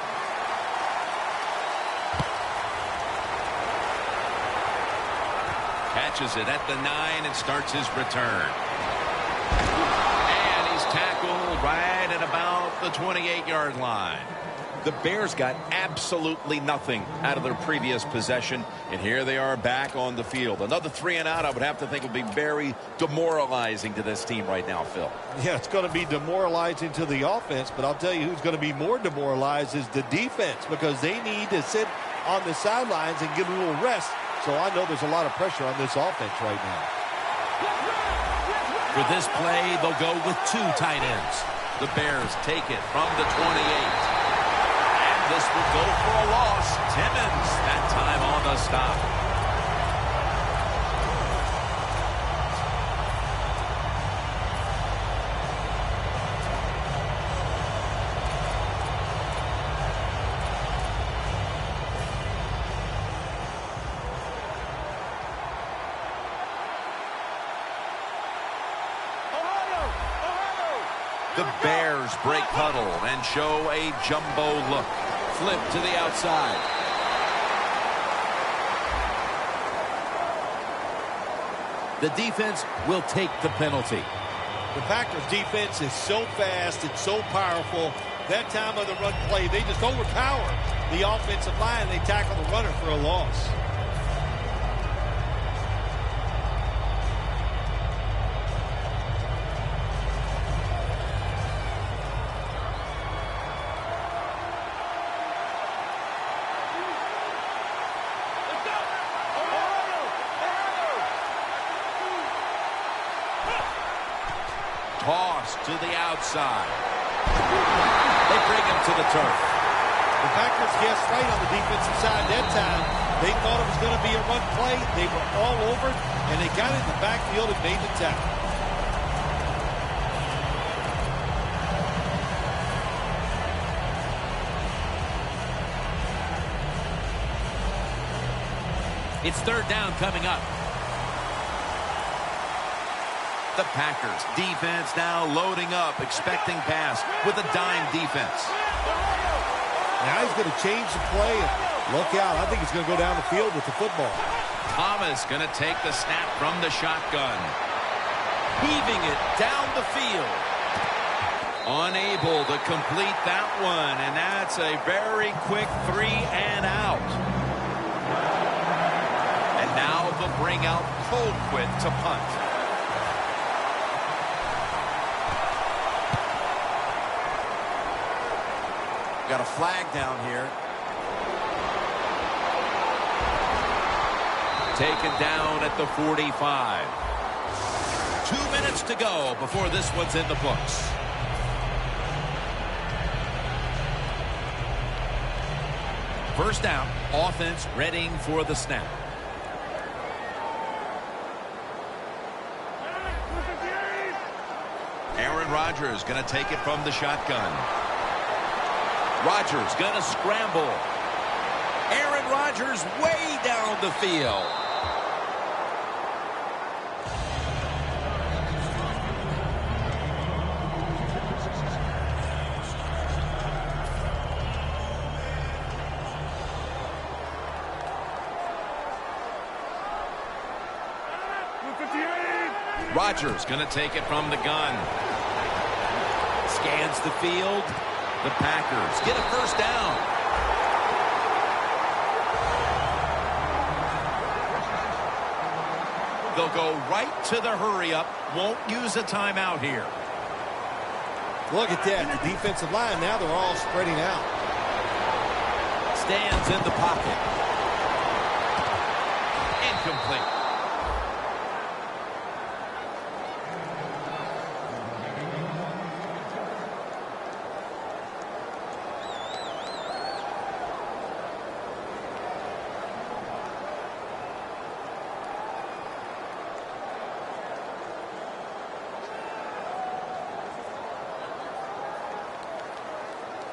Catches it at the 9 and starts his return. And he's tackled right at about the 28-yard line. The Bears got absolutely nothing out of their previous possession, and here they are back on the field. Another 3 and out, I would have to think, would be very demoralizing to this team right now, Phil. Yeah, it's going to be demoralizing to the offense, but I'll tell you who's going to be more demoralized is the defense, because they need to sit on the sidelines and get a little rest. So I know there's a lot of pressure on this offense right now. For this play, they'll go with two tight ends. The Bears take it from the 28. This will go for a loss. Timmons, that time on the stop. The Bears break huddle and show a jumbo look. Flip to the outside. The defense will take the penalty. The Packers defense is so fast and so powerful. That time of the run play, they just overpower the offensive line. They tackle the runner for a loss. Toss to the outside. They bring him to the turf. The Packers guessed right on the defensive side that time. They thought it was going to be a run play. They were all over it, and they got in the backfield and made the tackle. It's third down coming up. The Packers defense now loading up, expecting pass with a dime defense. Now he's going to change the play. And look out. I think he's going to go down the field with the football. Thomas going to take the snap from the shotgun. Heaving it down the field. Unable to complete that one, and that's a very quick 3 and out. And now they'll bring out Colquitt to punt. Got a flag down here. Taken down at the 45. 2 minutes to go before this one's in the books. First down, offense readying for the snap. Aaron Rodgers going to take it from the shotgun. Rodgers going to scramble. Aaron Rodgers way down the field. Rodgers going to take it from the gun. Scans the field. The Packers get a first down. They'll go right to the hurry-up. Won't use a timeout here. Look at that. The defensive line, now they're all spreading out. Stands in the pocket. Incomplete.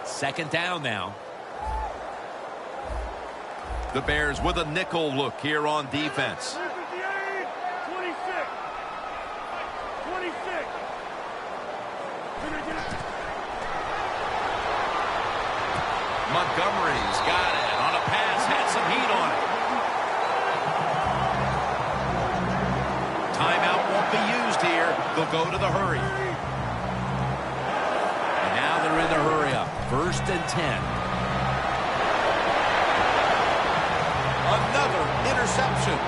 Second down now. The Bears with a nickel look here on defense. 26. Montgomery's got it on a pass, had some heat on it. Timeout won't be used here. They'll go to the hurry. And now they're in the hurry up. First and 10. Another interception.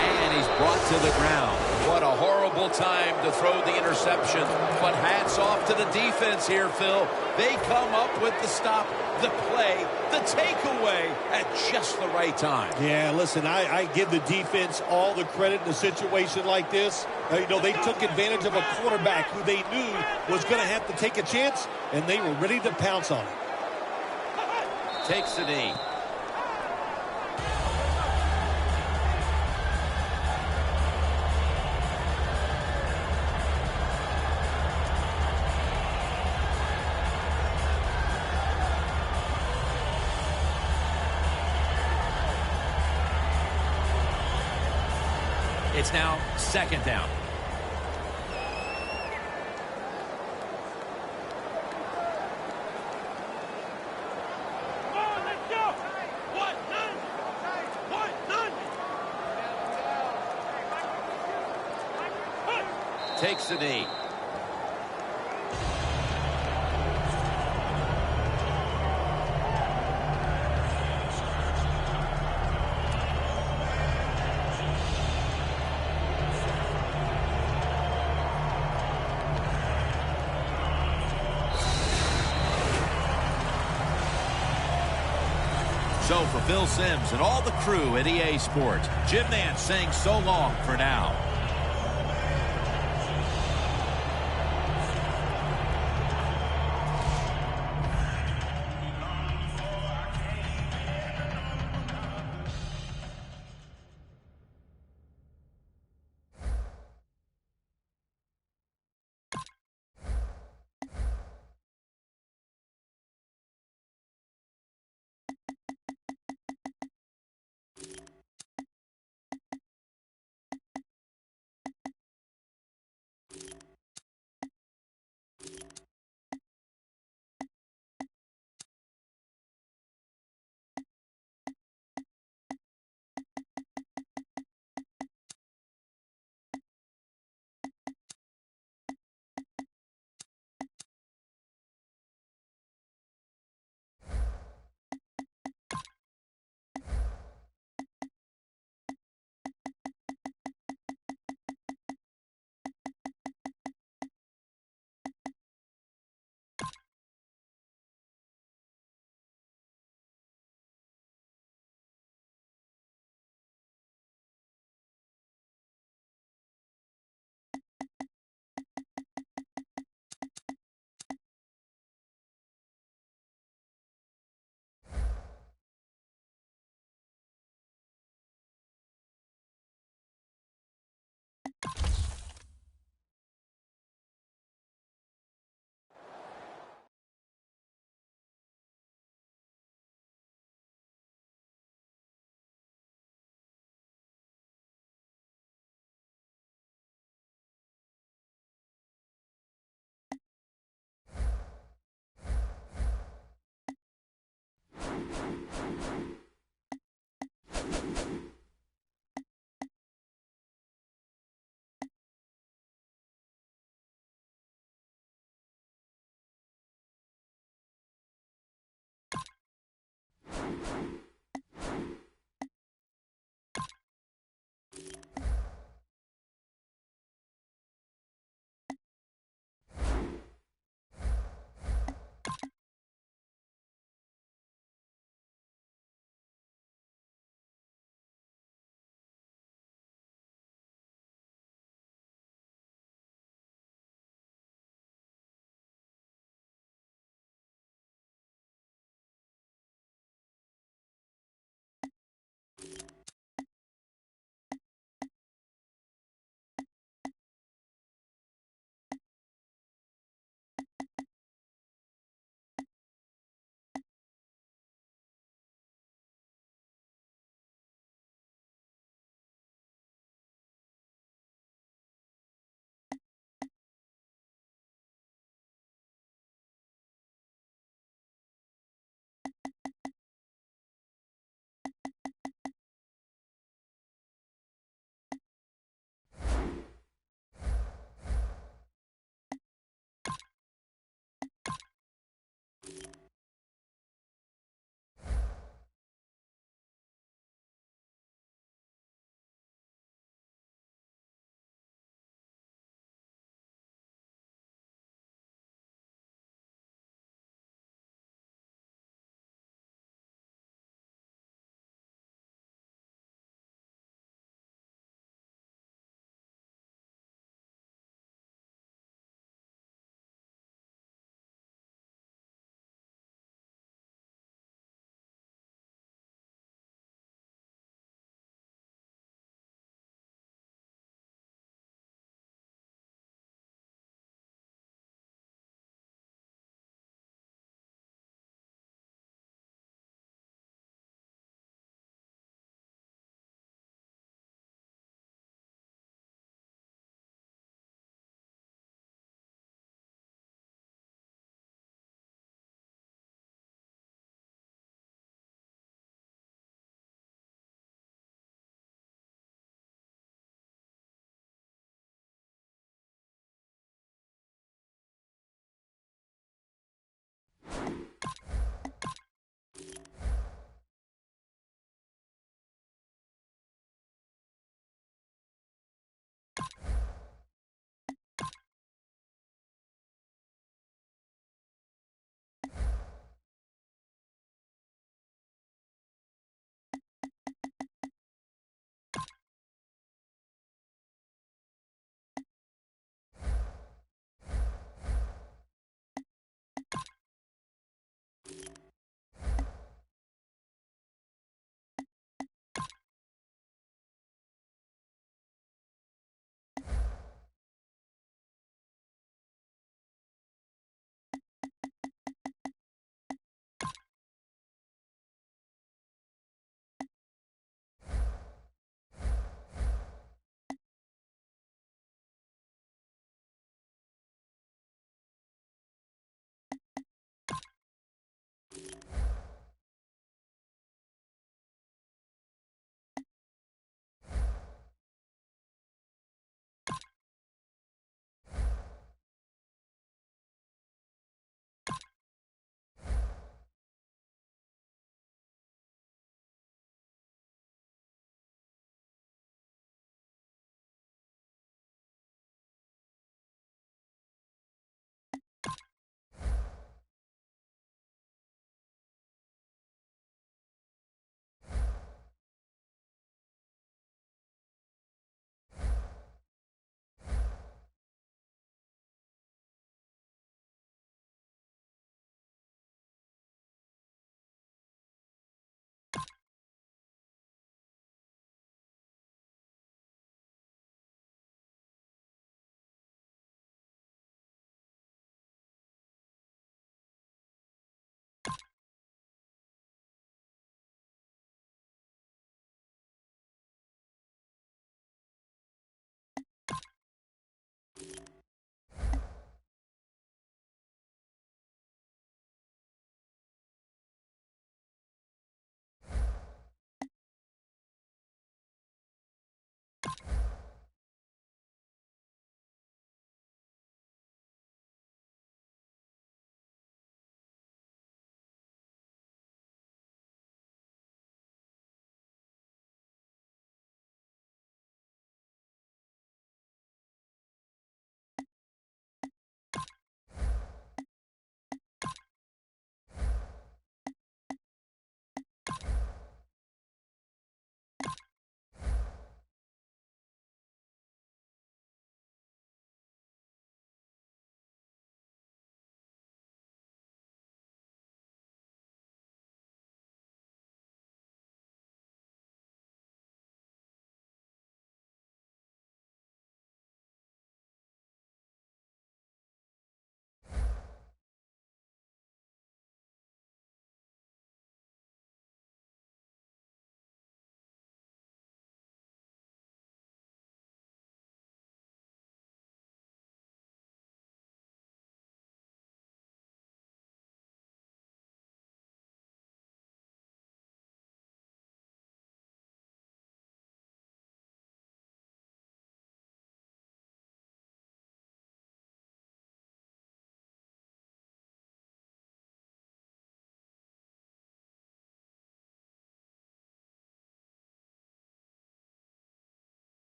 And he's brought to the ground. What a horrible time to throw the interception. But hats off to the defense here, Phil. They come up with the stop, the play, the takeaway at just the right time. Yeah, listen, I give the defense all the credit in a situation like this. You know, they took advantage of a quarterback who they knew was going to have to take a chance, and they were ready to pounce on it. Takes the knee. It's now second down. Takes the knee. So for Phil Simms and all the crew at EA Sports, Jim Nantz saying so long for now.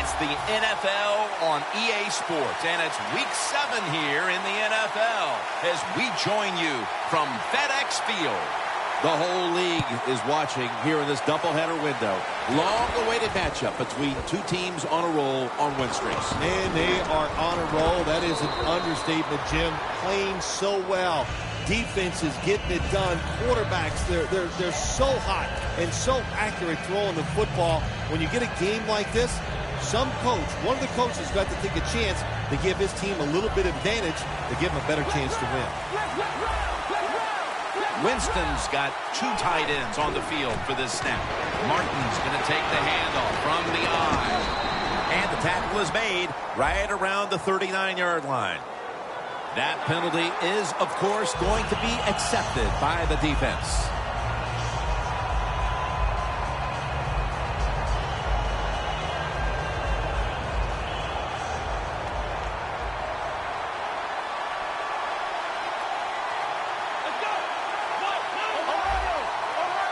It's the NFL on EA Sports, and it's Week 7 here in the NFL as we join you from FedEx Field. The whole league is watching here in this doubleheader window. Long-awaited matchup between two teams on a roll on win streaks. Man, they are on a roll. That is an understatement, Jim. Playing so well. Defense is getting it done. Quarterbacks, they're so hot and so accurate throwing the football. When you get a game like this, some coach, one of the coaches got to take a chance to give his team a little bit of advantage to give them a better chance to win. Winston's got two tight ends on the field for this snap. Martin's going to take the handoff from the eye. And the tackle is made right around the 39-yard line. That penalty is, of course, going to be accepted by the defense.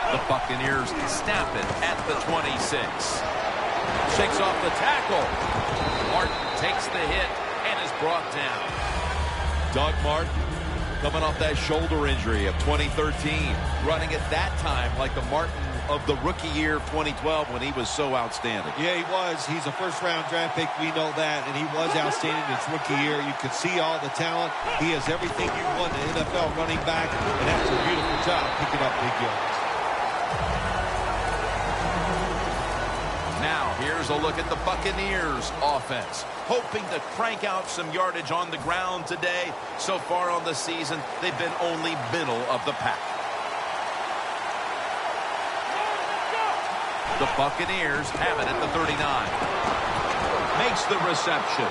The Buccaneers snap it at the 26. Shakes off the tackle. Martin takes the hit and is brought down. Doug Martin coming off that shoulder injury of 2013. Running at that time like the Martin of the rookie year of 2012 when he was so outstanding. Yeah, he was. He's a first-round draft pick. We know that. And he was outstanding his rookie year. You could see all the talent. He has everything you want in an NFL running back. And that's a beautiful job picking up big yards. Now, here's a look at the Buccaneers offense. Hoping to crank out some yardage on the ground today. So far on the season, they've been only middle of the pack. The Buccaneers have it at the 39. Makes the reception.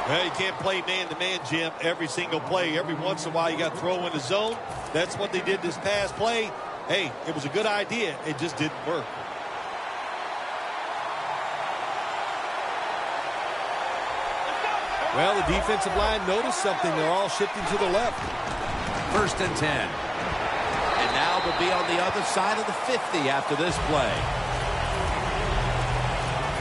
Well, you can't play man-to-man, Jim, every single play. Every once in a while, you got to throw in the zone. That's what they did this past play. Hey, it was a good idea. It just didn't work. Well, the defensive line noticed something. They're all shifting to the left. 1st and 10. And now they'll be on the other side of the 50 after this play.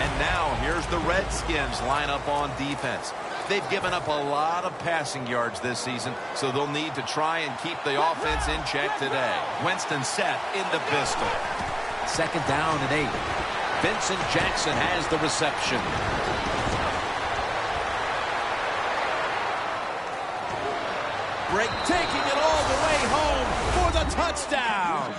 And now here's the Redskins line up on defense. They've given up a lot of passing yards this season, so they'll need to try and keep the offense in check today. Winston set in the pistol. 2nd down and 8. Vincent Jackson has the reception. Break taking it all the way home for the touchdown.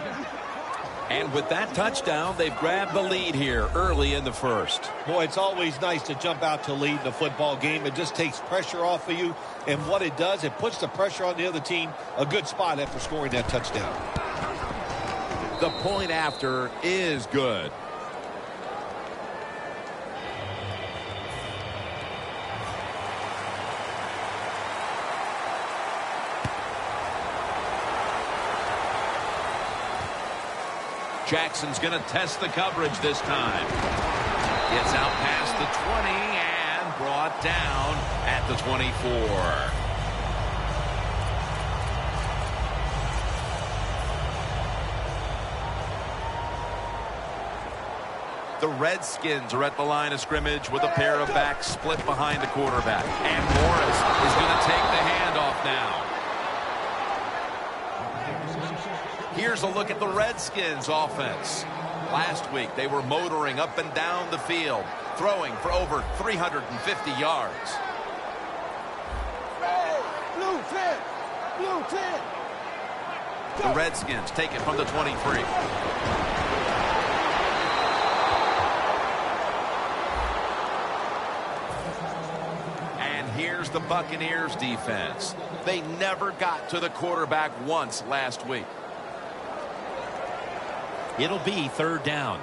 And with that touchdown, they've grabbed the lead here early in the first. Boy, it's always nice to jump out to lead the football game. It just takes pressure off of you. And what it does, it puts the pressure on the other team. A good spot after scoring that touchdown. The point after is good. Jackson's going to test the coverage this time. Gets out past the 20 and brought down at the 24. The Redskins are at the line of scrimmage with a pair of backs split behind the quarterback. And Morris is going to take the handoff now. Here's a look at the Redskins offense. Last week, they were motoring up and down the field, throwing for over 350 yards. Blue 10! Blue 10! The Redskins take it from the 23. And here's the Buccaneers defense. They never got to the quarterback once last week. It'll be 3rd down.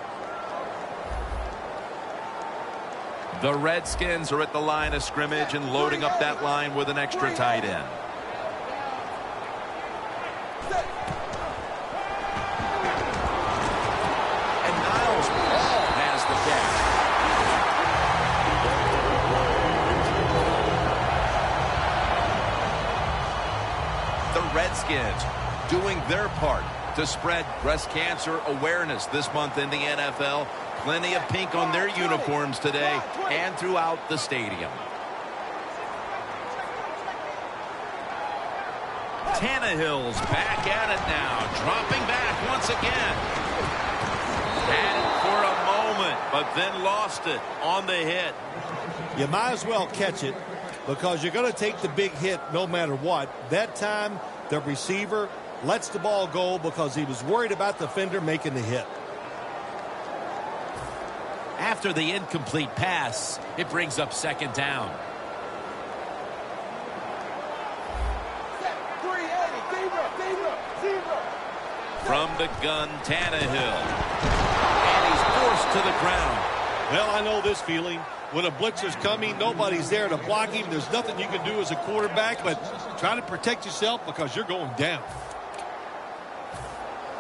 The Redskins are at the line of scrimmage and loading up that line with an extra tight end. And Niles Paul has the catch. The Redskins doing their part to spread breast cancer awareness this month in the NFL. Plenty of pink on their uniforms today and throughout the stadium. Tannehill's back at it now, dropping back once again. Had it for a moment, but then lost it on the hit. You might as well catch it because you're going to take the big hit no matter what. That time, the receiver lets the ball go because he was worried about the defender making the hit. After the incomplete pass, it brings up second down. From the gun, Tannehill. And he's forced to the ground. Well, I know this feeling. When a blitzer's coming, nobody's there to block him. There's nothing you can do as a quarterback, but try to protect yourself because you're going down.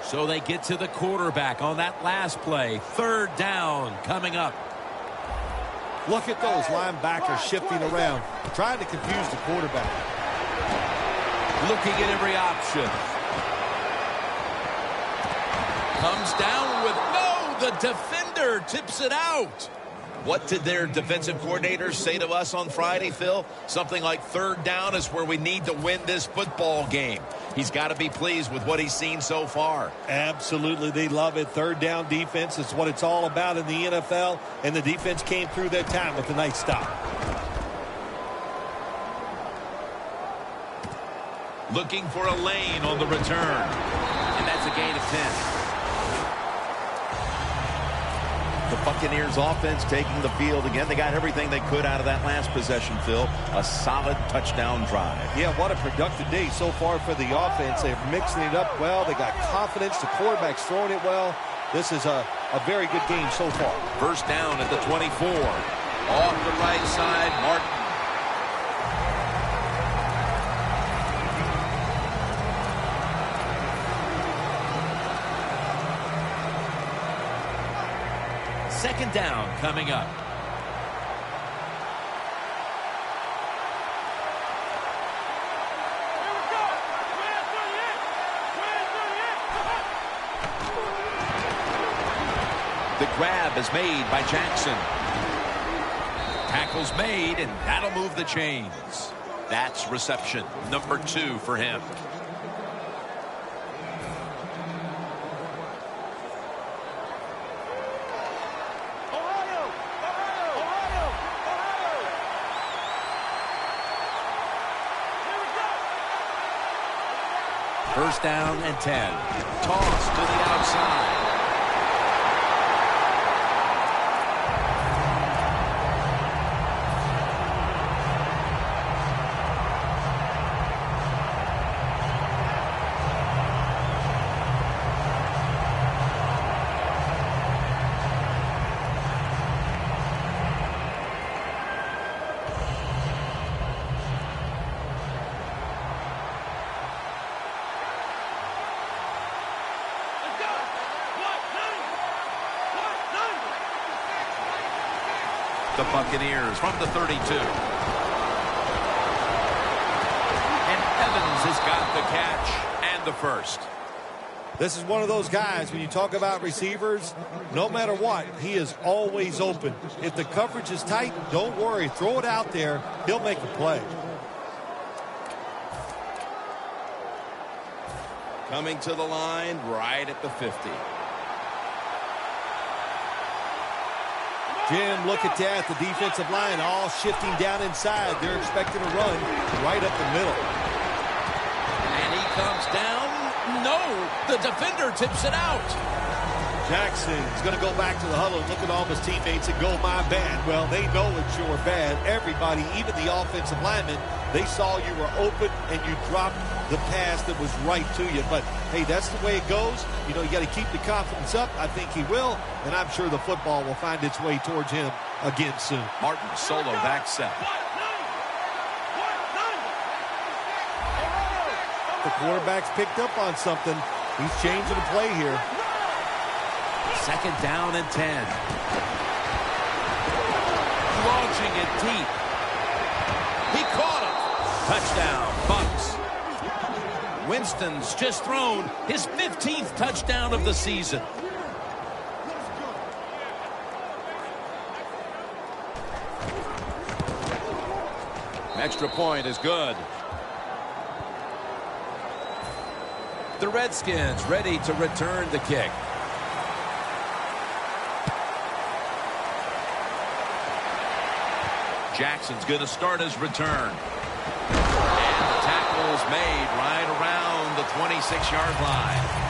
So they get to the quarterback on that last play. Third down coming up. Look at those linebackers shifting around, trying to confuse the quarterback. Looking at every option. Comes down with no, the defender tips it out. What did their defensive coordinators say to us on Friday, Phil? Something like third down is where we need to win this football game. He's got to be pleased with what he's seen so far. Absolutely. They love it. Third down defense is what it's all about in the NFL, and the defense came through that time with a nice stop. Looking for a lane on the return. And that's a gain of 10. The Buccaneers offense taking the field again. They got everything they could out of that last possession, Phil. A solid touchdown drive. Yeah, what a productive day so far for the offense. They're mixing it up well. They got confidence. The quarterback's throwing it well. This is a very good game so far. First down at the 24. Off the right side, Martin. Second down coming up. The grab is made by Jackson. Tackle's made, and that'll move the chains. That's reception number 2 for him. First down and 10. Toss to the outside. The Buccaneers from the 32. And Evans has got the catch and the first. This is one of those guys, when you talk about receivers, no matter what, he is always open. If the coverage is tight, don't worry. Throw it out there. He'll make a play. Coming to the line right at the 50. Jim, look at that. The defensive line all shifting down inside. They're expecting a run right up the middle. And he comes down. No, the defender tips it out. Jackson's going to go back to the huddle and look at all his teammates and go, my bad. Well, they know it's your bad. Everybody, even the offensive linemen, they saw you were open and you dropped the pass that was right to you. But, hey, that's the way it goes. You know, you got to keep the confidence up. I think he will, and I'm sure the football will find its way towards him again soon. Martin solo back set. The quarterback's picked up on something. He's changing the play here. Second down and 10. Launching it deep. He caught it. Touchdown, Bucs. Winston's just thrown his 15th touchdown of the season. Extra point is good. The Redskins ready to return the kick. Jackson's going to start his return. And the tackle's made right around the 26-yard line.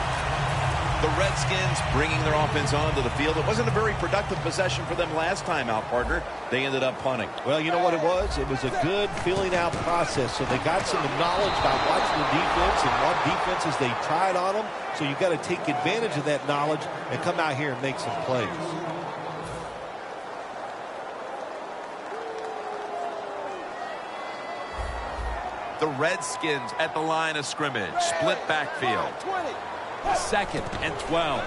The Redskins bringing their offense onto the field. It wasn't a very productive possession for them last time out, partner. They ended up punting. Well, you know what it was? It was a good filling out process. So they got some knowledge about watching the defense and what defenses they tried on them. So you got to take advantage of that knowledge and come out here and make some plays. The Redskins at the line of scrimmage. Split backfield. 2nd and 12.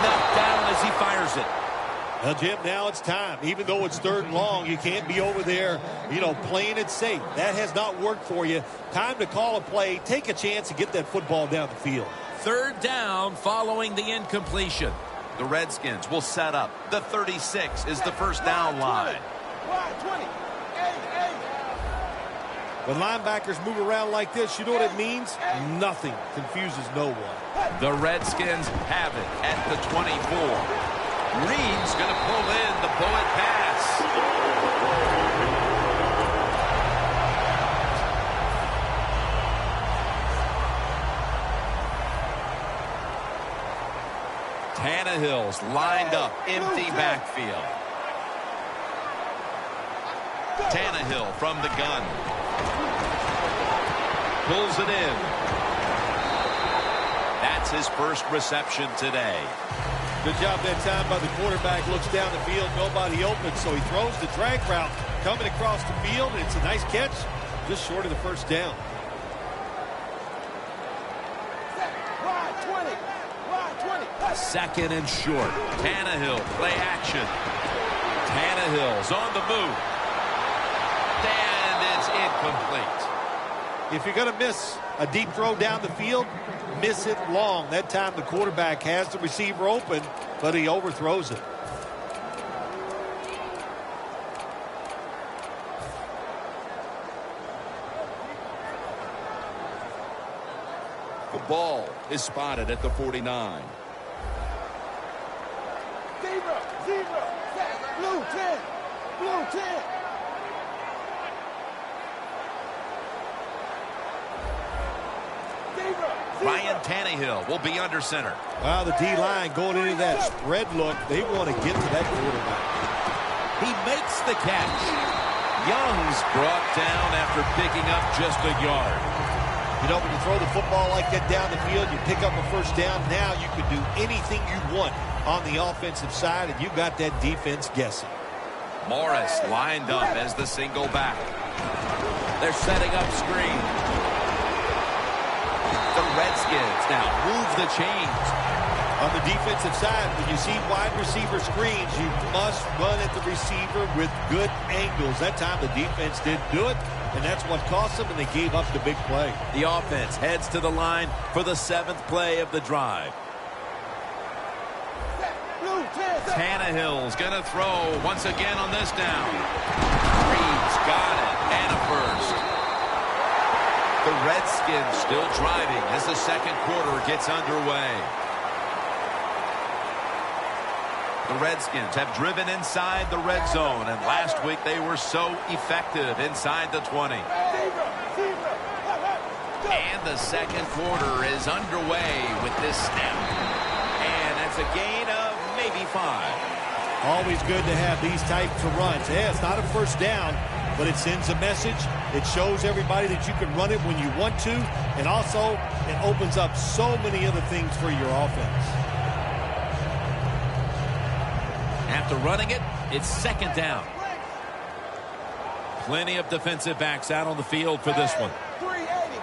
Knocked down as he fires it. Well, Jim, now it's time. Even though it's 3rd and long, you can't be over there, playing it safe. That has not worked for you. Time to call a play, take a chance, and get that football down the field. 3rd down following the incompletion. The Redskins will set up. The 36 is the first down line. When linebackers move around like this, you know what it means? Nothing confuses no one. The Redskins have it at the 24. Reed's going to pull in the bullet pass. Tannehill's lined up, empty backfield. Tannehill from the gun. Pulls it in. That's his first reception today. Good job that time by the quarterback. Looks down the field, nobody open, so he throws the drag route coming across the field, and it's a nice catch, just short of the first down. Second and short. Tannehill, play action. Tannehill's on the move. And it's incomplete. If you're going to miss a deep throw down the field, miss it long. That time the quarterback has the receiver open, but he overthrows it. The ball is spotted at the 49. Zebra, blue 10, blue 10. Ryan Tannehill will be under center. Wow, the D-line going into that spread look. They want to get to that quarterback. He makes the catch. Young's brought down after picking up just a yard. When you throw the football like that down the field, you pick up a first down. Now you can do anything you want on the offensive side, and you got that defense guessing. Morris lined up as the single back. They're setting up screen. The Redskins now move the chains. On the defensive side, when you see wide receiver screens, you must run at the receiver with good angles. That time the defense didn't do it, and that's what cost them, and they gave up the big play. The offense heads to the line for the 7th play of the drive. Tannehill's going to throw once again on this down. Reed's got it, and a first. The Redskins still driving as the second quarter gets underway. The Redskins have driven inside the red zone, and last week they were so effective inside the 20. And the second quarter is underway with this snap. And that's a gain of maybe 5. Always good to have these types of runs. Yeah, it's not a first down, but it sends a message. It shows everybody that you can run it when you want to, and also it opens up so many other things for your offense. After running it, it's second down. Plenty of defensive backs out on the field for this one. 380.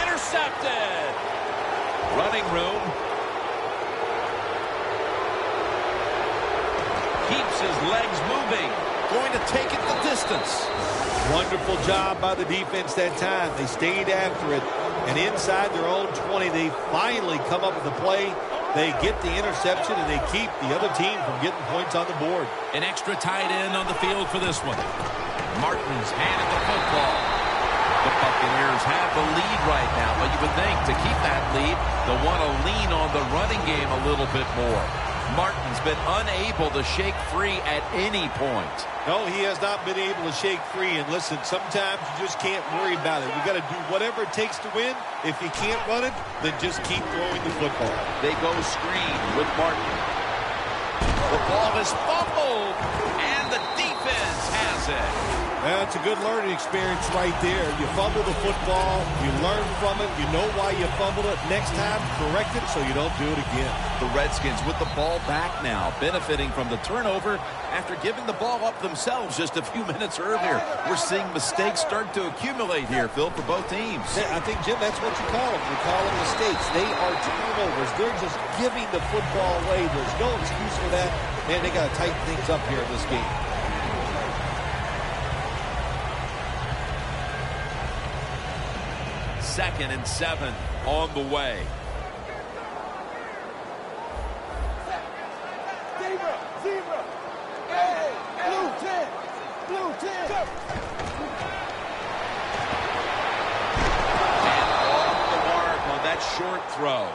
Intercepted. Running room. Keeps his legs moving. Going to take it the distance. Wonderful job by the defense that time. They stayed after it. And inside their own 20, they finally come up with a play They get the interception, and they keep the other team from getting points on the board. An extra tight end on the field for this one. Martin's handed the football. The Buccaneers have the lead right now, but you would think to keep that lead, they'll want to lean on the running game a little bit more. Martin's been unable to shake free at any point. No, he has not been able to shake free. And listen, sometimes you just can't worry about it. You got to do whatever it takes to win. If you can't run it, then just keep throwing the football. They go screen with Martin. The ball is fumbled, and the defense has it. That's a good learning experience right there. You fumble the football, you learn from it, you know why you fumbled it. Next time, correct it so you don't do it again. The Redskins with the ball back now, benefiting from the turnover after giving the ball up themselves just a few minutes earlier. We're seeing mistakes start to accumulate here, Phil, for both teams. I think, Jim, that's what you call them. You call them mistakes. They are turnovers. They're just giving the football away. There's no excuse for that. Man, they got to tighten things up here in this game. Second and 7 on the way. Zebra. Hey, blue 10. Blue 10. Go. And off the mark on that short throw.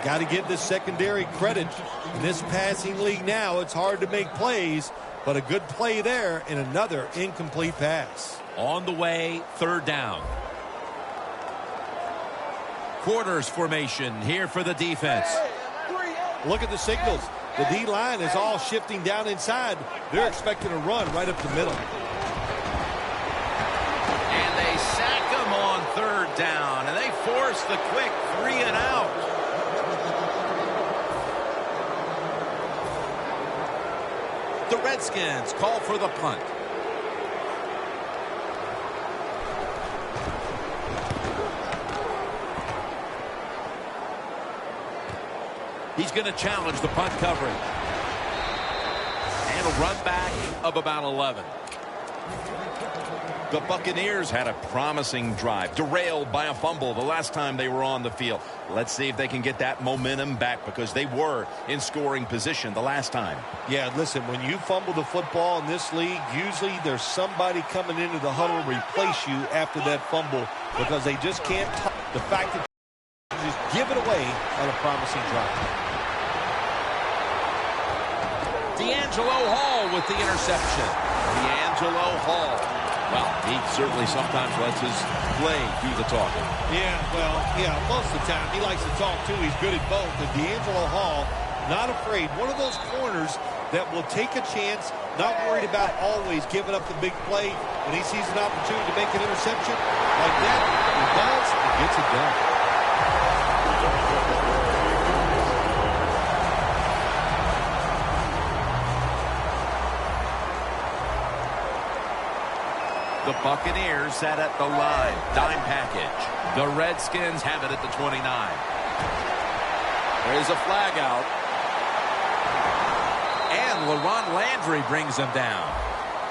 Got to give this secondary credit. In this passing league now, it's hard to make plays, but a good play there and another incomplete pass. On the way, third down. Quarters formation here for the defense. Look at the signals. The D-line is all shifting down inside. They're expecting a run right up the middle. And they sack him on third down, and they force the quick 3 and out. The Redskins call for the punt. He's going to challenge the punt covering. And a run back of about 11. The Buccaneers had a promising drive, derailed by a fumble the last time they were on the field. Let's see if they can get that momentum back, because they were in scoring position the last time. Yeah, listen, when you fumble the football in this league, usually there's somebody coming into the huddle to replace you after that fumble, because they just can't. The fact that you just give it away on a promising drive. D'Angelo Hall with the interception. D'Angelo Hall. Well, he certainly sometimes lets his play do the talking. Yeah, well, yeah, most of the time he likes to talk too. He's good at both. And D'Angelo Hall, not afraid. One of those corners that will take a chance, not worried about always giving up the big play. When he sees an opportunity to make an interception like that, he does and gets it done. The Buccaneers sat at the line. Dime package. The Redskins have it at the 29. There's a flag out. And LaRon Landry brings them down.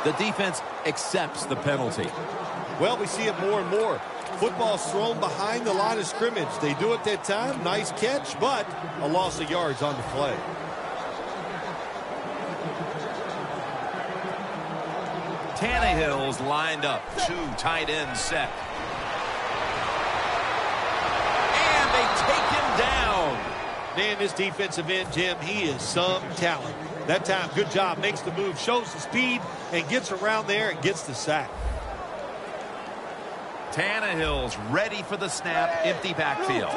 The defense accepts the penalty. Well, we see it more and more. Football's thrown behind the line of scrimmage. They do it that time. Nice catch, but a loss of yards on the play. Tannehill's lined up. 2 tight ends set. And they take him down. Man, this defensive end, Jim, he is some talent. That time, good job. Makes the move, shows the speed, and gets around there and gets the sack. Tannehill's ready for the snap. Empty backfield.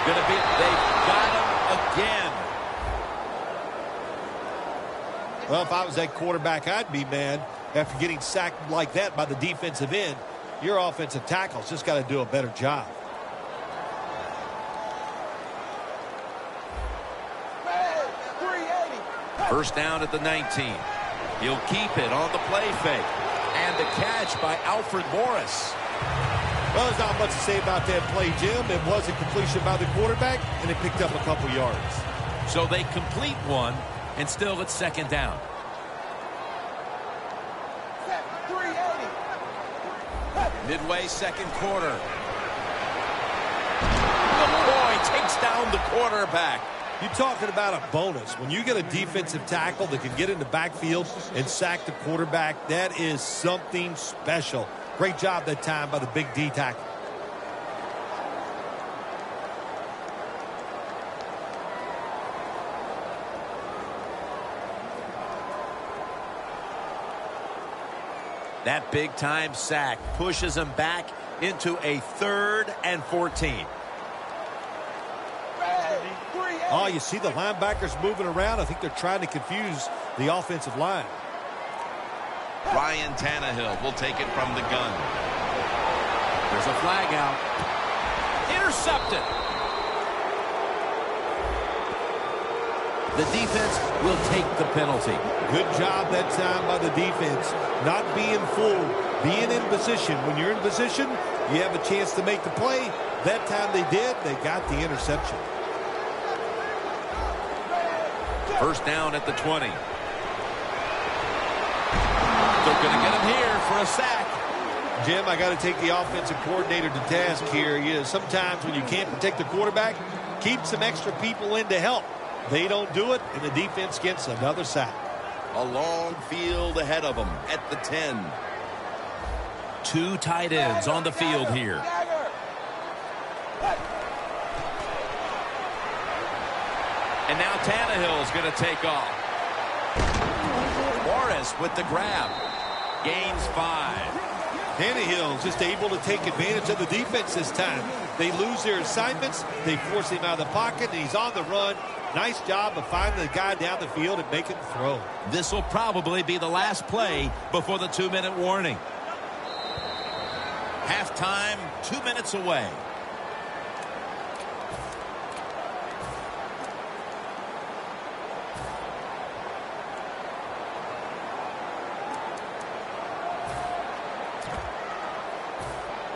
Gonna be, they've got him again. Well, if I was that quarterback, I'd be mad after getting sacked like that by the defensive end. Your offensive tackle's just got to do a better job. First down at the 19. He'll keep it on the play fake. And the catch by Alfred Morris. Well, there's not much to say about that play, Jim. It was a completion by the quarterback, and it picked up a couple yards. So they complete one, and still it's second down. Midway second quarter. McCoy takes down the quarterback. You're talking about a bonus. When you get a defensive tackle that can get in the backfield and sack the quarterback, that is something special. Great job that time by the big D tackle. That big-time sack pushes him back into a 3rd and 14. Oh, you see the linebackers moving around. I think they're trying to confuse the offensive line. Ryan Tannehill will take it from the gun. There's a flag out. Intercepted. The defense will take the penalty. Good job that time by the defense. Not being fooled, being in position. When you're in position, you have a chance to make the play. That time they did. They got the interception. First down at the 20. They're going to get him here for a sack. Jim, I got to take the offensive coordinator to task here. Sometimes when you can't protect the quarterback, keep some extra people in to help. They don't do it, and the defense gets another sack. A long field ahead of them at the 10. 2 tight ends on the field here. And now Tannehill's going to take off. Morris with the grab. Gains 5. Tannehill just able to take advantage of the defense this time. They lose their assignments. They force him out of the pocket, and he's on the run. Nice job of finding the guy down the field and making the throw. This will probably be the last play before the 2-minute warning. Halftime, 2 minutes away.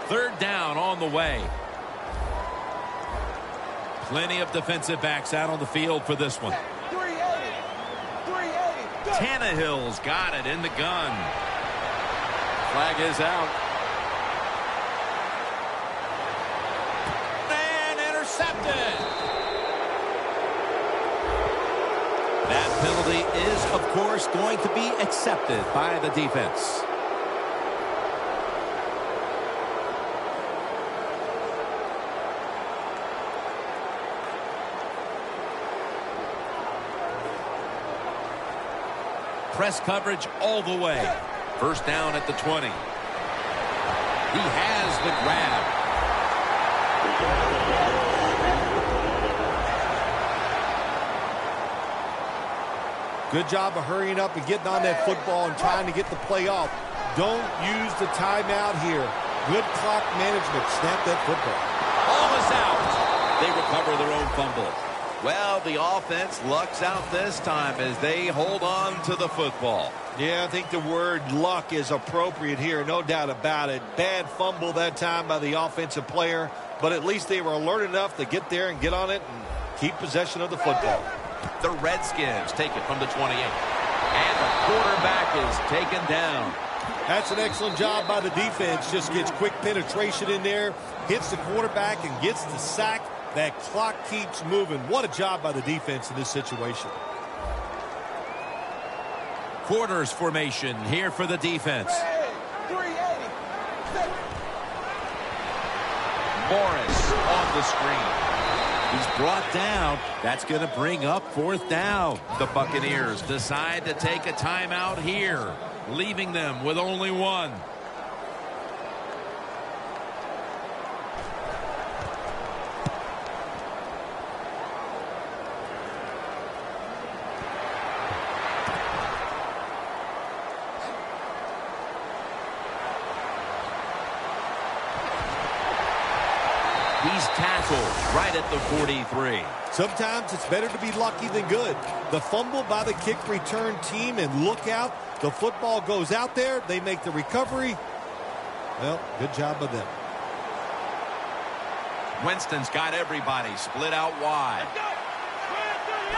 Third down on the way. Plenty of defensive backs out on the field for this one. 380. Tannehill's got it in the gun. Flag is out. And intercepted. That penalty is, of course, going to be accepted by the defense. Press coverage all the way. First down at the 20. He has the grab. Good job of hurrying up and getting on that football and trying to get the play off. Don't use the timeout here. Good clock management. Snap that football. Ball is out. They recover their own fumble. Well, the offense lucks out this time as they hold on to the football. Yeah, I think the word luck is appropriate here, no doubt about it. Bad fumble that time by the offensive player, but at least they were alert enough to get there and get on it and keep possession of the football. The Redskins take it from the 28. And the quarterback is taken down. That's an excellent job by the defense. Just gets quick penetration in there, hits the quarterback and gets the sack. That clock keeps moving. What a job by the defense in this situation. Quarters formation here for the defense. 380. Morris on the screen. He's brought down. That's going to bring up fourth down. The Buccaneers decide to take a timeout here, leaving them with only one. He's tackled right at the 43. Sometimes it's better to be lucky than good. The fumble by the kick return team, and look out. The football goes out there. They make the recovery. Well, good job of them. Winston's got everybody split out wide.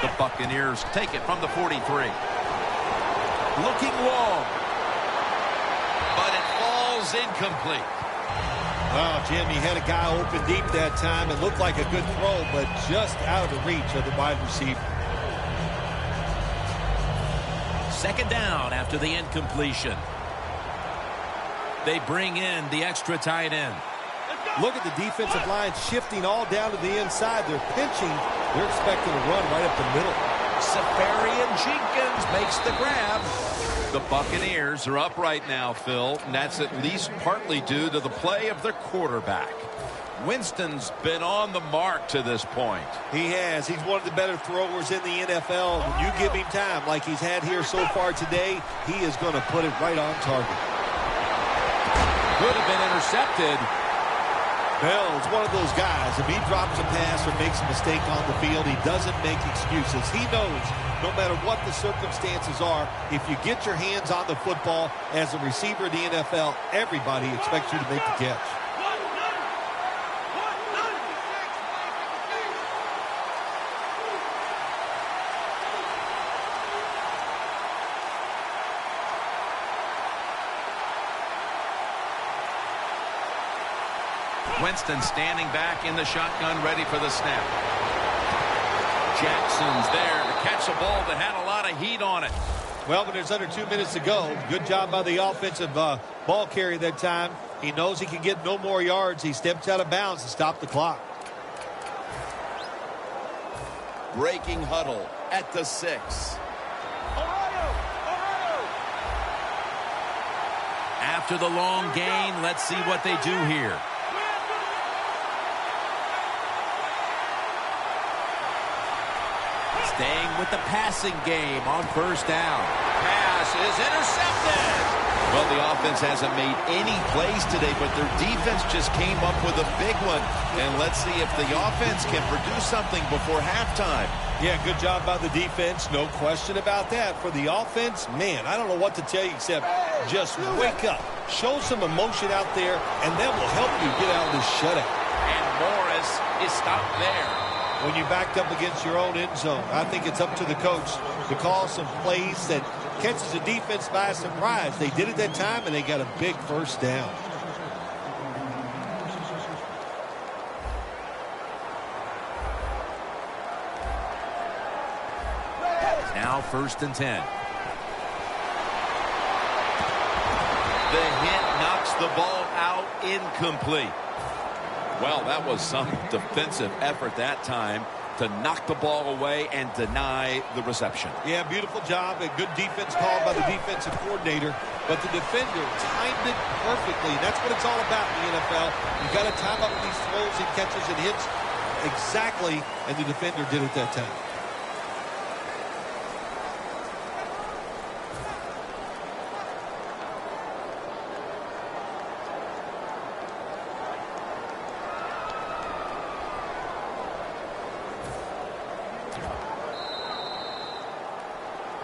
The Buccaneers take it from the 43. Looking long. But it falls incomplete. Well, Jim, he had a guy open deep that time. It looked like a good throw, but just out of the reach of the wide receiver. Second down after the incompletion. They bring in the extra tight end. Look at the defensive line shifting all down to the inside. They're pinching. They're expecting a run right up the middle. Safarian Jenkins makes the grab. The Buccaneers are up right now, Phil, and that's at least partly due to the play of their quarterback. Winston's been on the mark to this point. He has. He's one of the better throwers in the NFL. When you give him time like he's had here so far today, he is going to put it right on target. Could have been intercepted. Bell's one of those guys. If he drops a pass or makes a mistake on the field, he doesn't make excuses. He knows no matter what the circumstances are, if you get your hands on the football as a receiver in the NFL, everybody expects you to make the catch. Winston standing back in the shotgun, ready for the snap. Jackson's there to catch a ball that had a lot of heat on it. Well, when there's under 2 minutes to go, good job by the offensive ball carrier that time. He knows he can get no more yards. He steps out of bounds to stop the clock. Breaking huddle at the 6. After the long gain, let's see what they do here. Staying with the passing game on first down. Pass is intercepted. Well, the offense hasn't made any plays today, but their defense just came up with a big one. And let's see if the offense can produce something before halftime. Yeah, good job by the defense. No question about that. For the offense, man, I don't know what to tell you except just wake up. Show some emotion out there, and that will help you get out of this shutout. And Morris is stopped there. When you backed up against your own end zone, I think it's up to the coach to call some plays that catches the defense by surprise. They did it that time, and they got a big first down. Now 1st and 10. The hit knocks the ball out, incomplete. Well, that was some defensive effort that time to knock the ball away and deny the reception. Yeah, beautiful job. A good defense call by the defensive coordinator. But the defender timed it perfectly. That's what it's all about in the NFL. You got to time up these throws and catches and hits exactly, and the defender did it that time.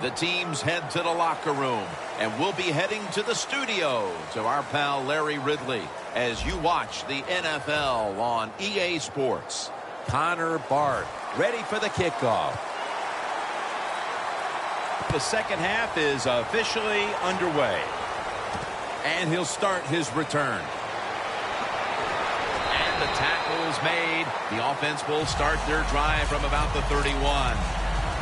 The teams head to the locker room, and we'll be heading to the studio to our pal Larry Ridley as you watch the NFL on EA Sports. Connor Bart ready for the kickoff. The second half is officially underway. And he'll start his return. And the tackle is made. The offense will start their drive from about the 31.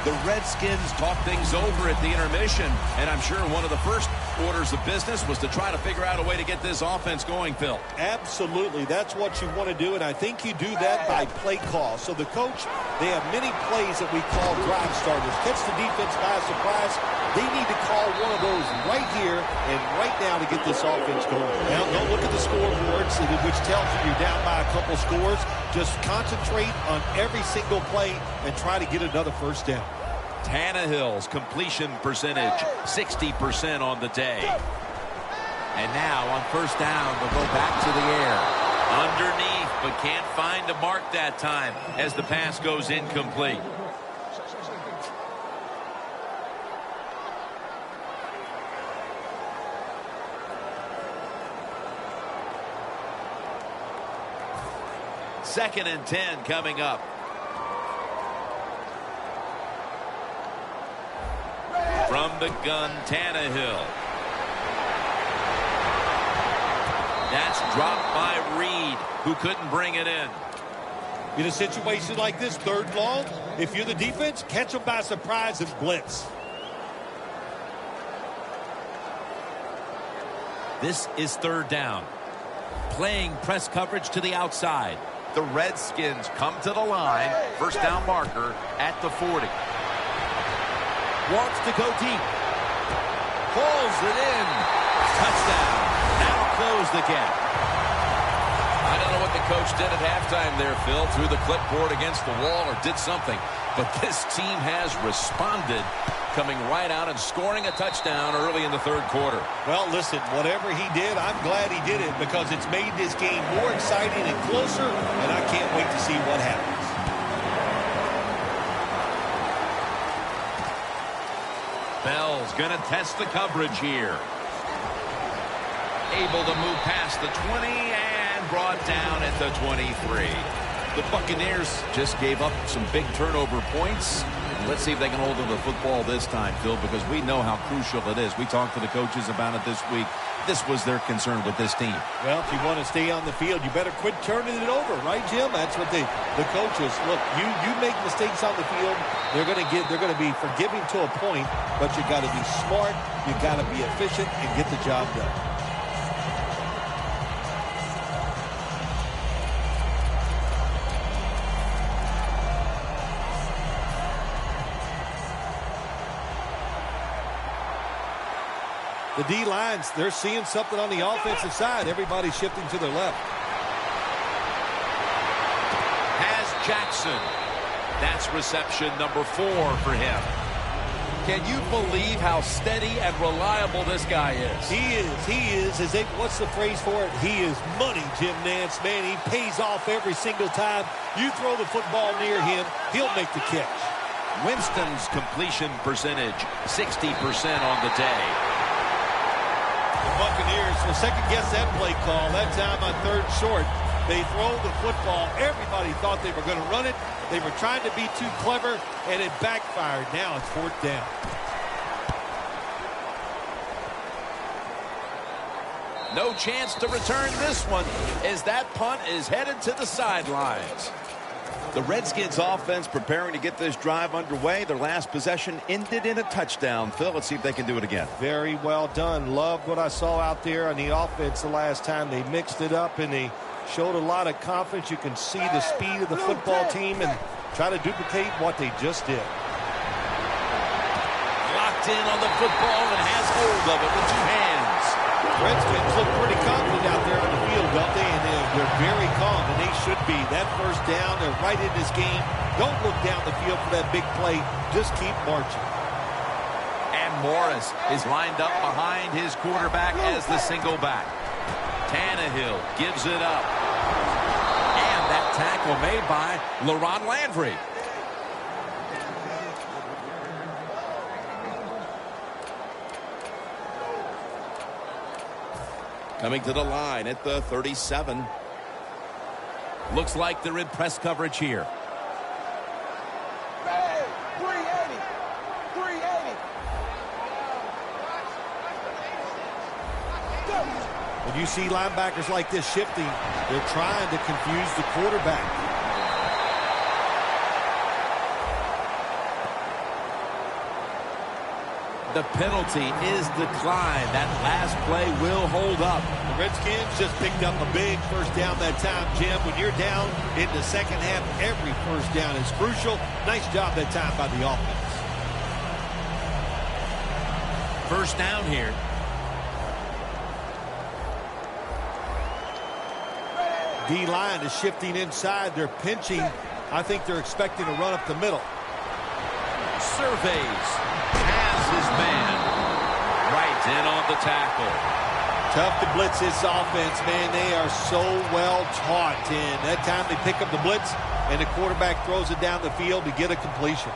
The Redskins talked things over at the intermission, and I'm sure one of the first orders of business was to try to figure out a way to get this offense going, Phil. Absolutely. That's what you want to do, and I think you do that by play call. So the coach, they have many plays that we call drive starters. Catch the defense by surprise. They need to call one of those right here and right now to get this offense going. Now, don't look at the scoreboards, which tells you you're down by a couple scores. Just concentrate on every single play and try to get another first down. Tannehill's completion percentage, 60% on the day. And now on first down, they'll go back to the air. Underneath, but can't find a mark that time as the pass goes incomplete. Second and 10 coming up. From the gun, Tannehill. That's dropped by Reed, who couldn't bring it in. In a situation like this, 3rd long, if you're the defense, catch them by surprise and blitz. This is 3rd down. Playing press coverage to the outside. The Redskins come to the line. 1st down marker at the 40. Wants to go deep. Pulls it in. Touchdown. Now closed again. I don't know what the coach did at halftime there, Phil. Threw the clipboard against the wall or did something. But this team has responded, coming right out and scoring a touchdown early in the 3rd quarter. Well, listen, whatever he did, I'm glad he did it because it's made this game more exciting and closer, and I can't wait to see what happens. Bell's going to test the coverage here. Able to move past the 20 and brought down at the 23. The Buccaneers just gave up some big turnover points. Let's see if they can hold on to the football this time, Phil, because we know how crucial it is. We talked to the coaches about it this week. This was their concern with this team. Well, if you want to stay on the field, you better quit turning it over, right, Jim? That's what the coaches look. You make mistakes on the field, they're going to be forgiving to a point, but you got to be smart, you got to be efficient, and get the job done. The D-lines, they're seeing something on the offensive side. Everybody's shifting to their left. Has Jackson. That's reception number 4 for him. Can you believe how steady and reliable this guy is? He is. What's the phrase for it? He is money, Jim Nantz. Man, he pays off every single time. You throw the football near him, he'll make the catch. Winston's completion percentage, 60% on the day. Buccaneers will second-guess that play call. That time on 3rd short, they throw the football. Everybody thought they were going to run it. They were trying to be too clever, and it backfired. Now it's 4th down. No chance to return this one as that punt is headed to the sidelines. The Redskins offense preparing to get this drive underway. Their last possession ended in a touchdown. Phil, let's see if they can do it again. Very well done. Loved what I saw out there on the offense the last time. They mixed it up and they showed a lot of confidence. You can see the speed of the football team and try to duplicate what they just did. Locked in on the football and has hold of it with 2 hands. Redskins look pretty confident out there on the field, don't they? And they're very calm, and they should be. That 1st down, they're right in this game. Don't look down the field for that big play. Just keep marching. And Morris is lined up behind his quarterback as the single back. Tannehill gives it up. And that tackle made by LaRon Landry. Coming to the line at the 37. Looks like they're in press coverage here. Hey, 380. 380. Go. When you see linebackers like this shifting, they're trying to confuse the quarterback. The penalty is declined. That last play will hold up. The Redskins just picked up a big 1st down that time, Jim. When you're down in the 2nd half, every 1st down is crucial. Nice job that time by the offense. 1st down here. D-line is shifting inside. They're pinching. I think they're expecting to run up the middle. Surveys. Has his man. Right in on the tackle. Tough to blitz this offense, man. They are so well taught. And that time they pick up the blitz, and the quarterback throws it down the field to get a completion.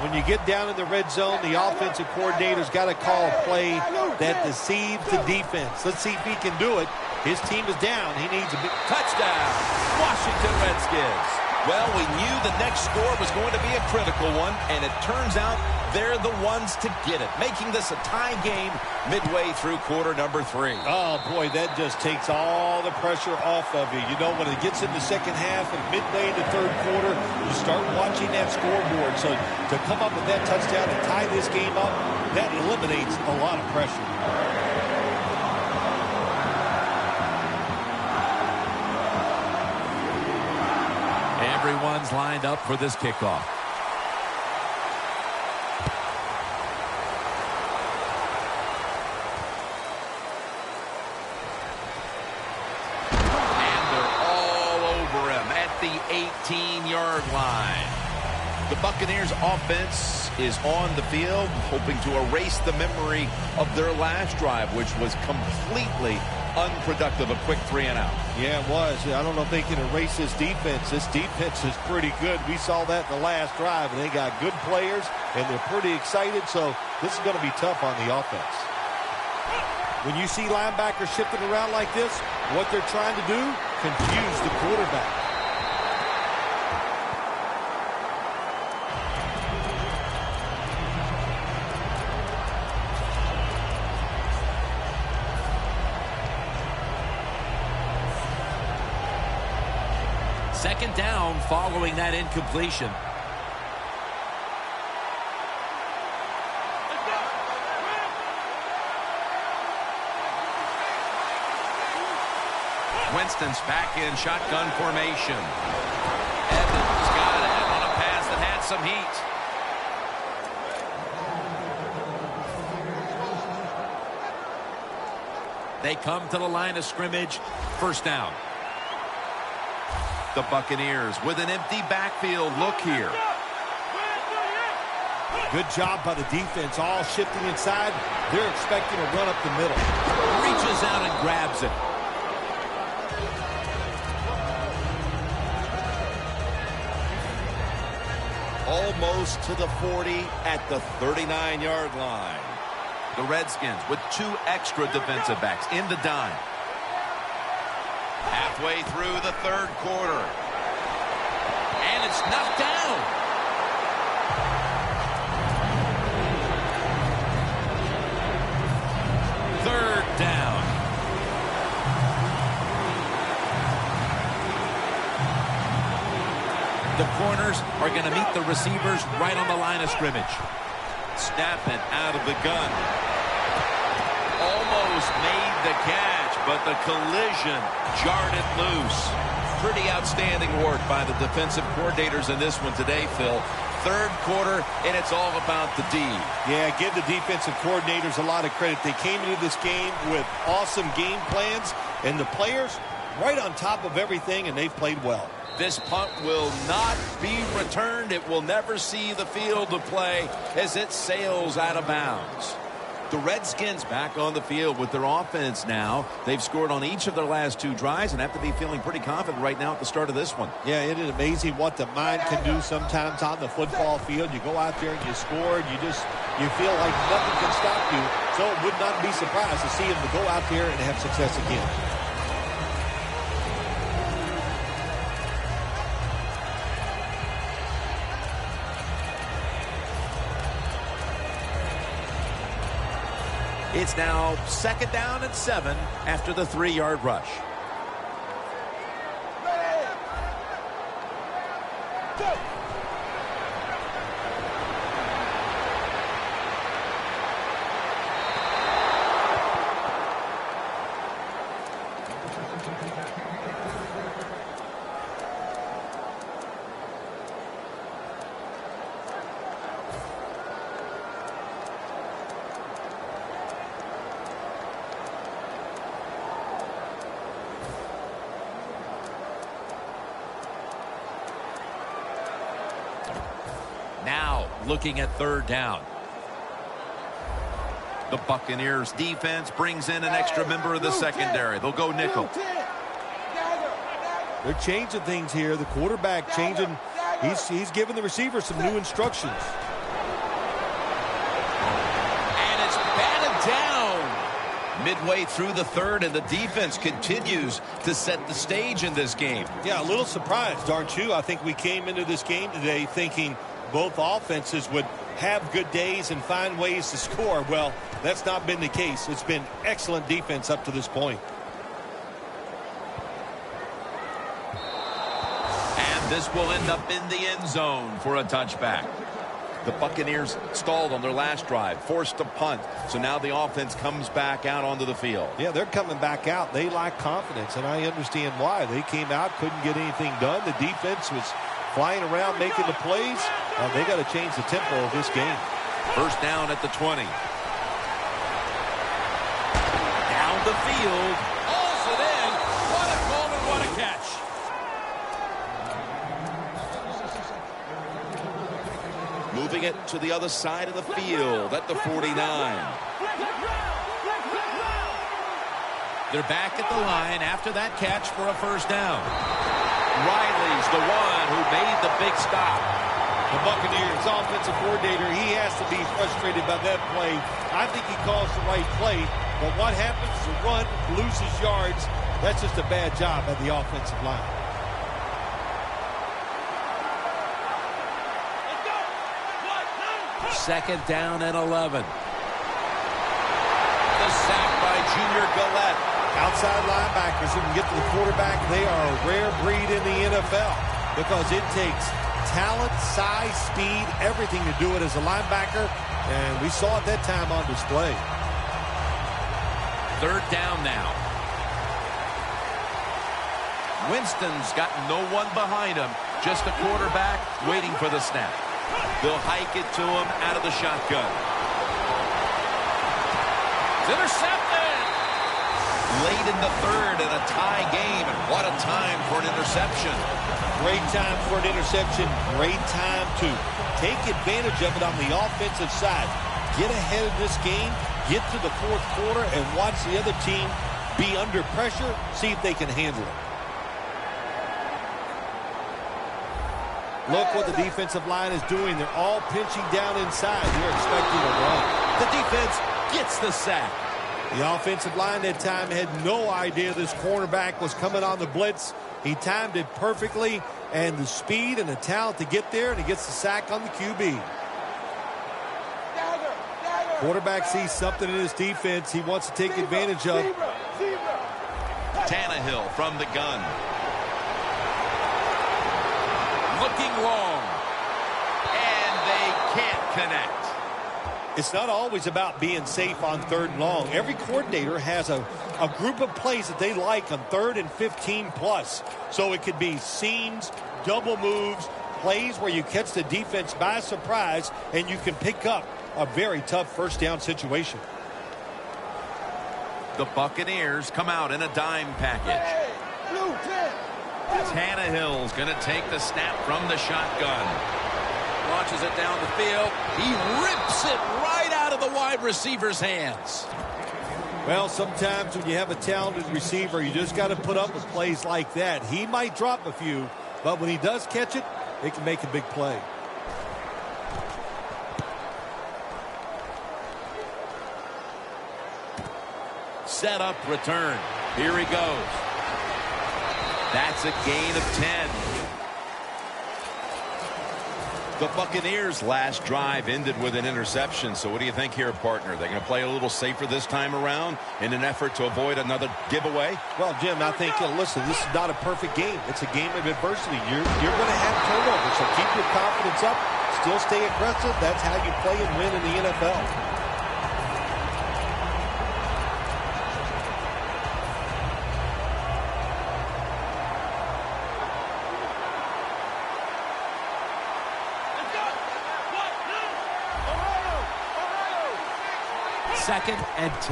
When you get down in the red zone, the offensive coordinator's got to call a play that deceives the defense. Let's see if he can do it. His team is down. He needs a big touchdown. Washington Redskins. Well, we knew the next score was going to be a critical one, and it turns out they're the ones to get it, making this a tie game midway through quarter number 3. Oh, boy, that just takes all the pressure off of you. You know, when it gets in the second half and midway in the third quarter, you start watching that scoreboard. So to come up with that touchdown and tie this game up, that eliminates a lot of pressure. Everyone's lined up for this kickoff. And they're all over him at the 18-yard line. The Buccaneers offense is on the field, hoping to erase the memory of their last drive, which was completely unproductive, a quick 3-and-out. Yeah, it was. I don't know if they can erase this defense. This defense is pretty good. We saw that in the last drive, and they got good players, and they're pretty excited, so this is going to be tough on the offense. When you see linebackers shifting around like this, what they're trying to do, confuse the quarterback. Second down following that incompletion. Winston's back in shotgun formation. Evans got it on a pass that had some heat. They come to the line of scrimmage. First down. The Buccaneers with an empty backfield look here. Good job by the defense, all shifting inside. They're expecting a run up the middle. Reaches out and grabs it. Almost to the 40 at the 39-yard line. The Redskins with 2 extra defensive backs in the dime. Halfway through the third quarter. And it's knocked down. Third down. The corners are going to meet the receivers right on the line of scrimmage. Snapping out of the gun. Almost made the catch, but the collision jarred it loose. Pretty outstanding work by the defensive coordinators in this one today, Phil. Third quarter, and it's all about the D. Yeah, give the defensive coordinators a lot of credit. They came into this game with awesome game plans, and the players right on top of everything, and they've played well. This punt will not be returned. It will never see the field of play as it sails out of bounds. The Redskins back on the field with their offense now. They've scored on each of their last 2 drives and have to be feeling pretty confident right now at the start of this one. Yeah, it is amazing what the mind can do sometimes on the football field. You go out there and you score, and you feel like nothing can stop you. So it would not be surprised to see them to go out there and have success again. It's now second down and 7 after the 3-yard rush. Now looking at third down. The Buccaneers defense brings in an extra member of the secondary. They'll go nickel. They're changing things here. The quarterback changing. He's giving the receiver some new instructions. And it's batted down. Midway through the third, and the defense continues to set the stage in this game. Yeah, a little surprised, aren't you? I think we came into this game today thinking both offenses would have good days and find ways to score. Well, that's not been the case. It's been excellent defense up to this point. And this will end up in the end zone for a touchback. The Buccaneers stalled on their last drive, forced to punt. So now the offense comes back out onto the field. Yeah, they're coming back out. They lack confidence, and I understand why. They came out, couldn't get anything done. The defense was flying around, making the plays. They got to change the tempo of this game. First down at the 20. Down the field. Hauls it in. What a goal and what a catch. Moving it to the other side of the field at the 49. They're back at the line after that catch for a first down. Riley's the one who made the big stop. The Buccaneers offensive coordinator, he has to be frustrated by that play. I think he calls the right play, but what happens is a run, loses yards. That's just a bad job by the offensive line. Second down and 11. The sack by Junior Gillette. Outside linebackers who can get to the quarterback, they are a rare breed in the NFL because it takes talent, size, speed, everything to do it as a linebacker, and we saw it that time on display. Third down now. Winston's got no one behind him, just a quarterback waiting for the snap. They'll hike it to him out of the shotgun. It's intercepted. Late in the third and a tie game, and what a time for an interception. Great time for an interception. Great time to take advantage of it on the offensive side. Get ahead of this game, get to the fourth quarter, and watch the other team be under pressure, see if they can handle it. Look what the defensive line is doing. They're all pinching down inside. They're expecting a run. The defense gets the sack. The offensive line that time had no idea this cornerback was coming on the blitz. He timed it perfectly, and the speed and the talent to get there, and he gets the sack on the QB. Quarterback sees something in his defense he wants to take advantage of. Tannehill from the gun. Looking long. And they can't connect. It's not always about being safe on third and long. Every coordinator has a group of plays that they like on third and 15 plus. So it could be seams, double moves, plays where you catch the defense by surprise and you can pick up a very tough first down situation. The Buccaneers come out in a dime package. Tannehill's going to take the snap from the shotgun. Launches it down the field. He rips it right out of the wide receiver's hands. Well, sometimes when you have a talented receiver, you just got to put up with plays like that. He might drop a few, but when he does catch it, it can make a big play. Set up, return. Here he goes. That's a gain of 10. The Buccaneers' last drive ended with an interception. So what do you think here, partner? They're going to play a little safer this time around in an effort to avoid another giveaway? Well, Jim, I think, listen, this is not a perfect game. It's a game of adversity. You're going to have turnovers, so keep your confidence up. Still stay aggressive. That's how you play and win in the NFL. Second and 10.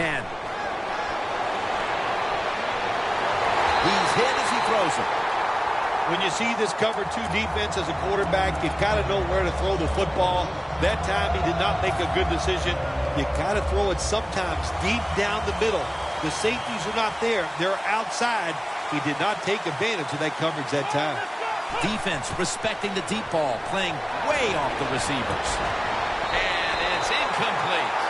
He's hit as he throws it. When you see this cover two defense as a quarterback, you've got to know where to throw the football. That time he did not make a good decision. You got to throw it sometimes deep down the middle. The safeties are not there. They're outside. He did not take advantage of that coverage that time. Defense respecting the deep ball, playing way off the receivers. And it's incomplete.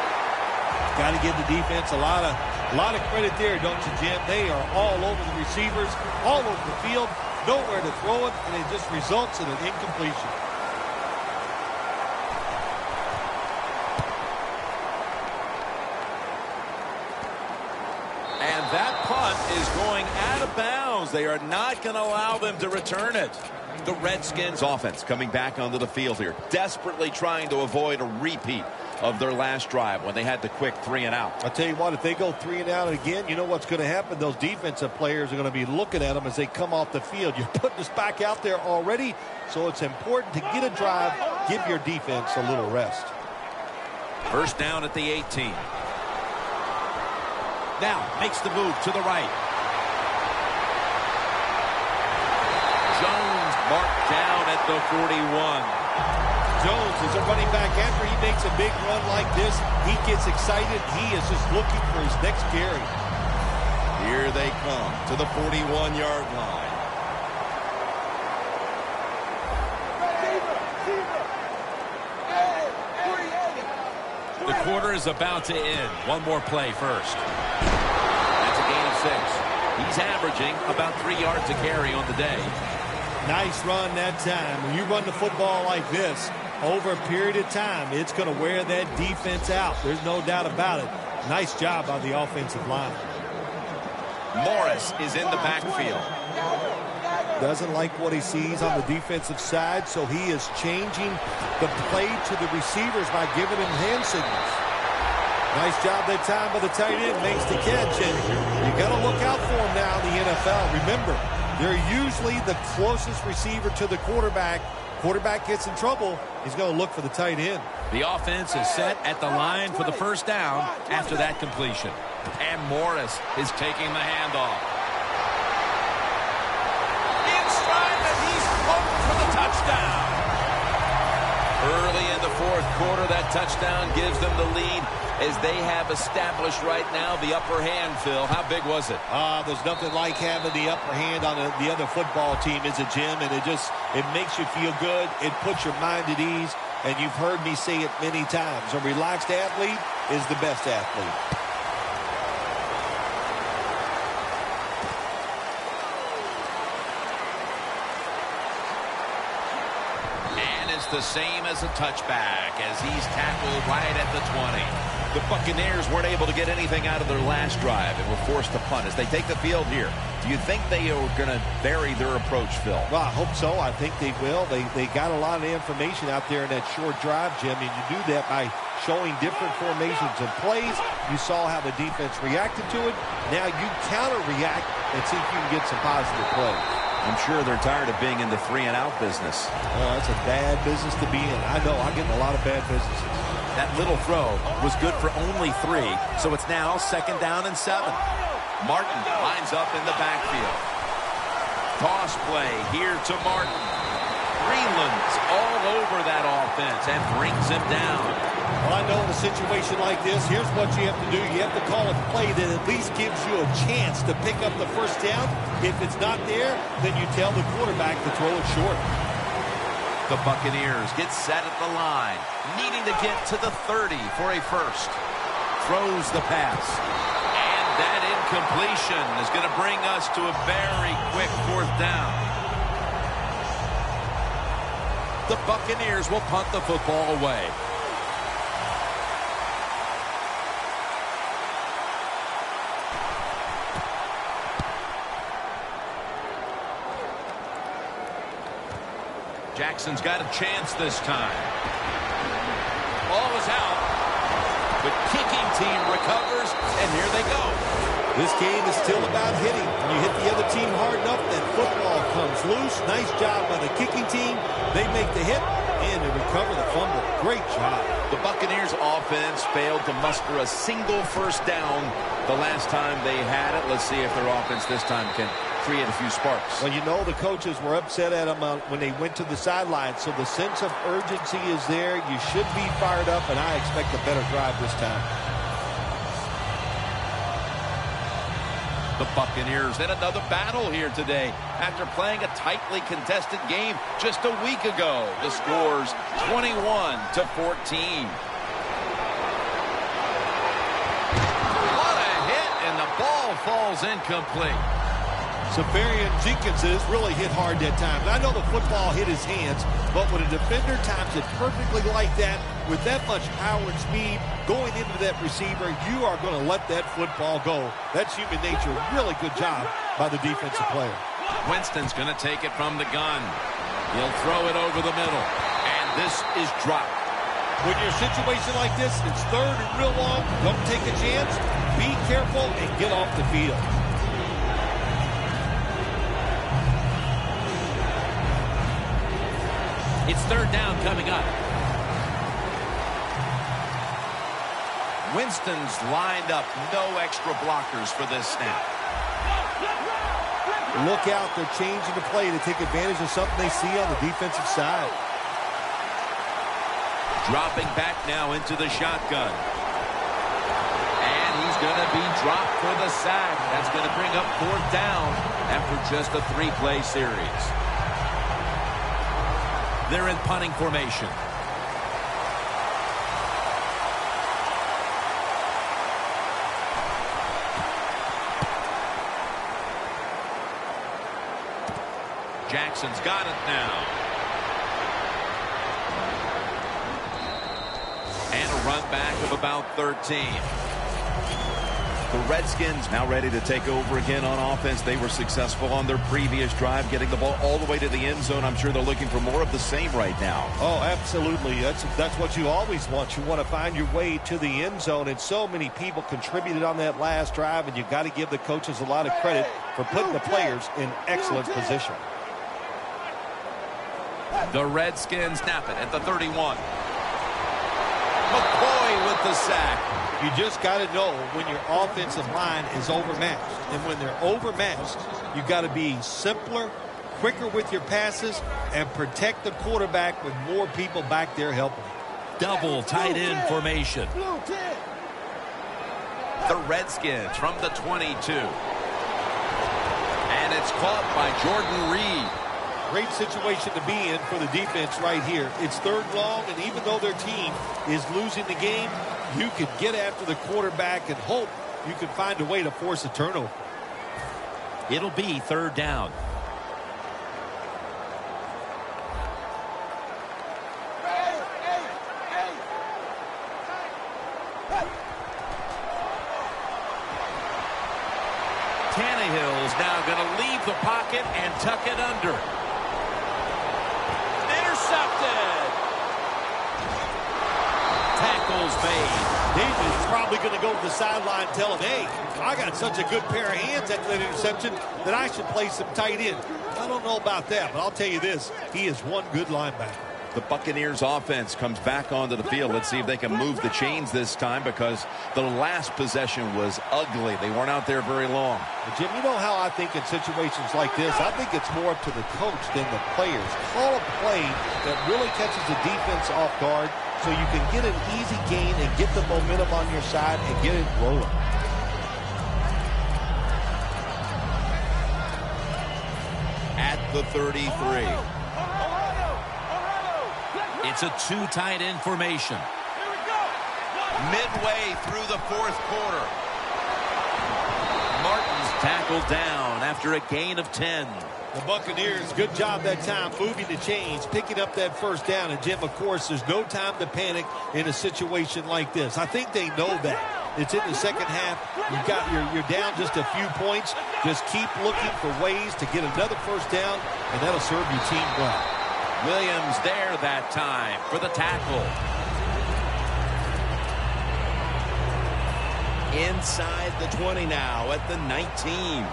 Got to give the defense a lot of credit there, don't you, Jim? They are all over the receivers, all over the field, nowhere to throw it, and it just results in an incompletion. And that punt is going out of bounds. They are not going to allow them to return it. The Redskins offense coming back onto the field here, desperately trying to avoid a repeat of their last drive when they had the quick 3-and-out. I'll tell you what, if they go 3-and-out again, you know what's going to happen? Those defensive players are going to be looking at them as they come off the field. You're putting us back out there already, so it's important to get a drive, give your defense a little rest. First down at the 18. Now makes the move to the right. Jones marked down at the 41. Jones is a running back. After he makes a big run like this, he gets excited. He is just looking for his next carry. Here they come to the 41-yard line. The quarter is about to end. One more play first. That's a gain of 6. He's averaging about 3 yards a carry on the day. Nice run that time. When you run the football like this, over a period of time, it's going to wear that defense out. There's no doubt about it. Nice job by the offensive line. Morris is in the backfield. Doesn't like what he sees on the defensive side, so he is changing the play to the receivers by giving him hand signals. Nice job that time by the tight end. Makes the catch, and you got to look out for him now in the NFL. Remember, they're usually the closest receiver to the quarterback. Quarterback gets in trouble, he's going to look for the tight end. The offense is set at the line for the first down after that completion. And Morris is taking the handoff. In stride, and he's home for the touchdown. Early in the fourth quarter, that touchdown gives them the lead as they have established right now the upper hand, Phil. How big was it? There's nothing like having the upper hand on the other football team, is it, Jim? And it makes you feel good. It puts your mind at ease. And you've heard me say it many times. A relaxed athlete is the best athlete. And it's the same as a touchback as he's tackled right at the 20. The Buccaneers weren't able to get anything out of their last drive and were forced to punt as they take the field here. Do you think they are going to vary their approach, Phil? Well, I hope so. I think they will. They got a lot of information out there in that short drive, Jim, and you do that by showing different formations and plays. You saw how the defense reacted to it. Now you counter-react and see if you can get some positive plays. I'm sure they're tired of being in the 3-and-out business. Well, that's a bad business to be in. I know. I get in a lot of bad businesses. That little throw was good for only 3, so it's now 2nd down and 7. Martin lines up in the backfield. Toss play here to Martin. Greenland's all over that offense and brings him down. Well, I know in a situation like this, here's what you have to do. You have to call a play that at least gives you a chance to pick up the first down. If it's not there, then you tell the quarterback to throw it short. The Buccaneers get set at the line, needing to get to the 30 for a first. Throws the pass. And that incompletion is going to bring us to a very quick 4th down. The Buccaneers will punt the football away. Jackson's got a chance this time. Ball is out. The kicking team recovers, and here they go. This game is still about hitting. When you hit the other team hard enough, then football comes loose. Nice job by the kicking team. They make the hit, and they recover the fumble. Great job. The Buccaneers offense failed to muster a single first down the last time they had it. Let's see if their offense this time can create a few sparks. Well, you know the coaches were upset at them when they went to the sideline, so the sense of urgency is there. You should be fired up, and I expect a better drive this time. The Buccaneers in another battle here today after playing a tightly contested game just a week ago. The score's 21-14. falls incomplete. Safarian Jenkins has really hit hard that time. And I know the football hit his hands, but when a defender times it perfectly like that, with that much power and speed going into that receiver, you are going to let that football go. That's human nature. Really good job by the defensive player. Winston's going to take it from the gun. He'll throw it over the middle. And this is dropped. When you're in a situation like this, it's third and real long. Don't take a chance. Be careful and get off the field. It's third down coming up. Winston's lined up. No extra blockers for this snap. Look out. They're changing the play to take advantage of something they see on the defensive side. Dropping back now into the shotgun. And he's going to be dropped for the sack. That's going to bring up fourth down after just a 3-play series. They're in punting formation. Jackson's got it now. And a run back of about 13. The Redskins now ready to take over again on offense. They were successful on their previous drive, getting the ball all the way to the end zone. I'm sure they're looking for more of the same right now. Oh, absolutely. That's what you always want. You want to find your way to the end zone, and so many people contributed on that last drive, and you got to give the coaches a lot of credit for putting the players in excellent position. The Redskins snap it at the 31. McCoy with the sack. You just got to know when your offensive line is overmatched. And when they're overmatched, you got to be simpler, quicker with your passes, and protect the quarterback with more people back there helping. Double tight end formation. The Redskins from the 22. And it's caught by Jordan Reed. Great situation to be in for the defense right here. It's third long, and even though their team is losing the game, you can get after the quarterback and hope you can find a way to force a turnover. It'll be third down. Tannehill's now going to leave the pocket and tuck it under. Intercepted. Tackles made. David's probably going to go to the sideline and tell him, hey, I got such a good pair of hands after that interception that I should play some tight end. I don't know about that, but I'll tell you this, he is one good linebacker. The Buccaneers offense comes back onto the field. Let's see if they can move the chains this time, because the last possession was ugly. They weren't out there very long. But Jim, you know how I think in situations like this, I think it's more up to the coach than the players. Call a play that really catches the defense off guard so you can get an easy gain and get the momentum on your side and get it rolling. At the 33. It's a two tight end formation. Midway through the fourth quarter. Martin's tackled down after a gain of 10. The Buccaneers, good job that time moving the chains, picking up that first down. And, Jim, of course, there's no time to panic in a situation like this. I think they know that. It's in the second half. You're down just a few points. Just keep looking for ways to get another first down, and that'll serve your team well. Williams there that time for the tackle. Inside the 20 now at the 19.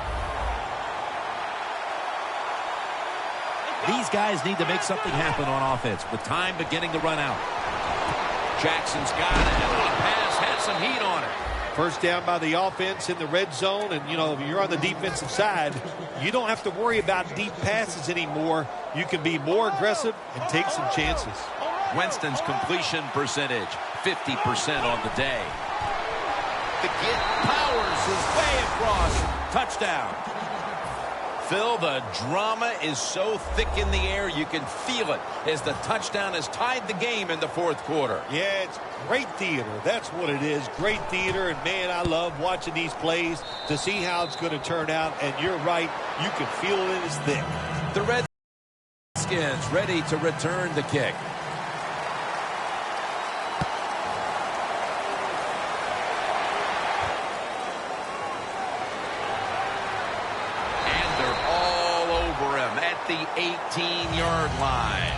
These guys need to make something happen on offense with time beginning to run out. Jackson's got it. The pass had some heat on it. First down by the offense in the red zone, and, you know, if you're on the defensive side, you don't have to worry about deep passes anymore. You can be more aggressive and take some chances. Winston's completion percentage, 50% on the day. The get powers his way across. Touchdown. Phil, the drama is so thick in the air, you can feel it as the touchdown has tied the game in the fourth quarter. Yeah, it's great theater. That's what it is. Great theater. And, man, I love watching these plays to see how it's going to turn out. And you're right. You can feel it is thick. The Redskins ready to return the kick. The 18-yard line.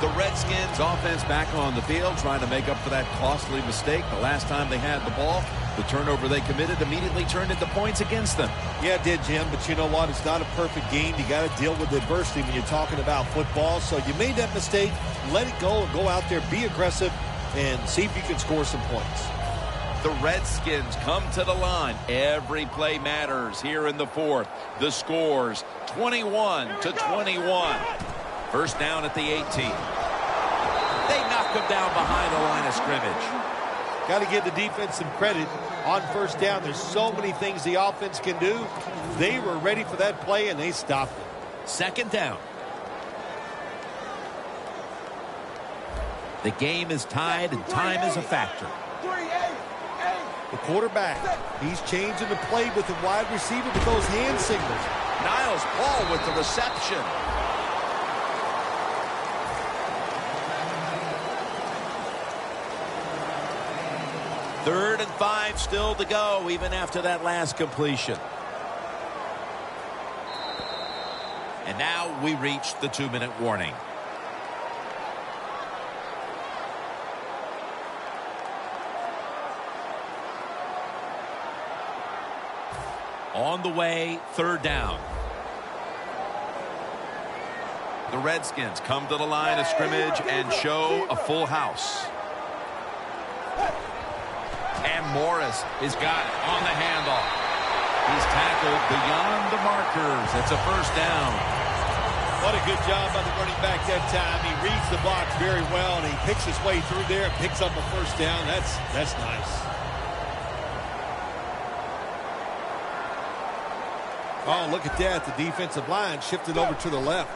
The Redskins offense back on the field trying to make up for that costly mistake. The last time they had the ball, the turnover they committed immediately turned into points against them. Yeah, it did, Jim, but you know what? It's not a perfect game. You got to deal with adversity when you're talking about football. So you made that mistake, let it go, and go out there, be aggressive, and see if you can score some points. The Redskins come to the line. Every play matters here in the fourth. The scores 21-21. First down at the 18. They knock him down behind the line of scrimmage. Got to give the defense some credit on first down. There's so many things the offense can do. They were ready for that play, and they stopped it. Second down. The game is tied, and time is a factor. The quarterback, he's changing the play with the wide receiver with those hand signals. Niles Paul with the reception. Third and 5 still to go, even after that last completion. And now we reach the 2-minute warning. On the way, third down. The Redskins come to the line of scrimmage and show a full house. And Morris has got it on the handoff. He's tackled beyond the markers. It's a first down. What a good job by the running back that time. He reads the box very well, and he picks his way through there and picks up a first down. That's nice. Oh, look at that. The defensive line shifted over to the left.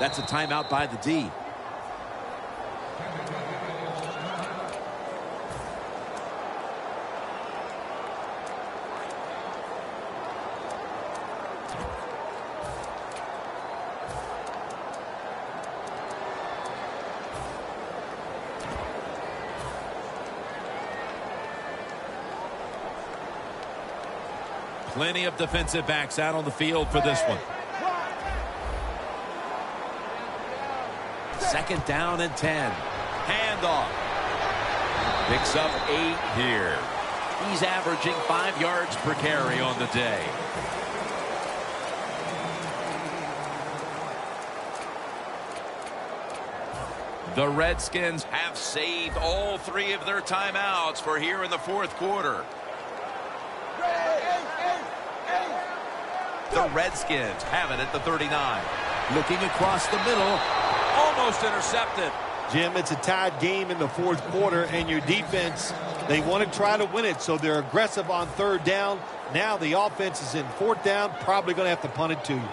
That's a timeout by the D. Plenty of defensive backs out on the field for this one. Second down and 10. Handoff. Picks up 8 here. He's averaging 5 yards per carry on the day. The Redskins have saved all 3 of their timeouts for here in the fourth quarter. The Redskins have it at the 39. Looking across the middle. Almost intercepted. Jim, it's a tied game in the fourth quarter, and your defense, they want to try to win it, so they're aggressive on third down. Now the offense is in fourth down, probably going to have to punt it to you.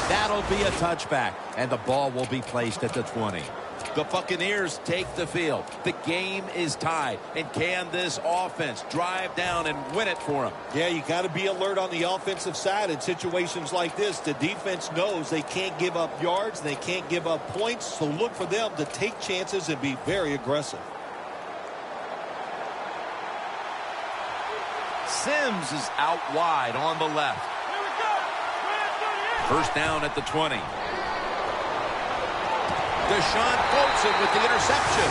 That'll be a touchback, and the ball will be placed at the 20. The Buccaneers take the field. The game is tied. And can this offense drive down and win it for them? Yeah, you got to be alert on the offensive side in situations like this. The defense knows they can't give up yards. They can't give up points. So look for them to take chances and be very aggressive. Sims is out wide on the left. First down at the 20. Deshaun floats it with the interception.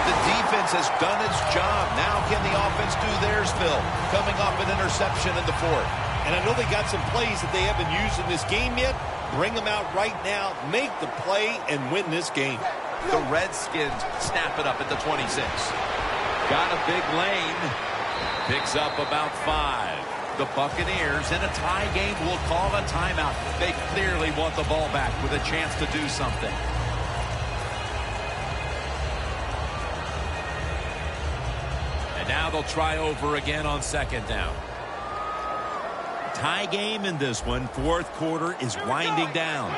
The defense has done its job. Now can the offense do theirs, Phil? Coming off an interception in the fourth. And I know they got some plays that they haven't used in this game yet. Bring them out right now, make the play, and win this game. The Redskins snap it up at the 26. Got a big lane. Picks up about 5. The Buccaneers in a tie game will call a timeout. They clearly want the ball back with a chance to do something. And now they'll try over again on second down. Tie game in this one. Fourth quarter is winding down.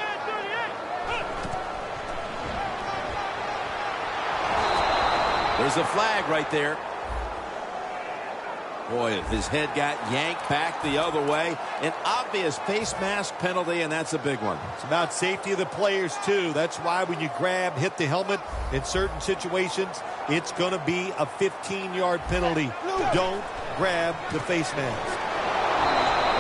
There's a flag right there. Boy, his head got yanked back the other way. An obvious face mask penalty, and that's a big one. It's about safety of the players, too. That's why when you grab, hit the helmet in certain situations, it's going to be a 15-yard penalty. Don't grab the face mask.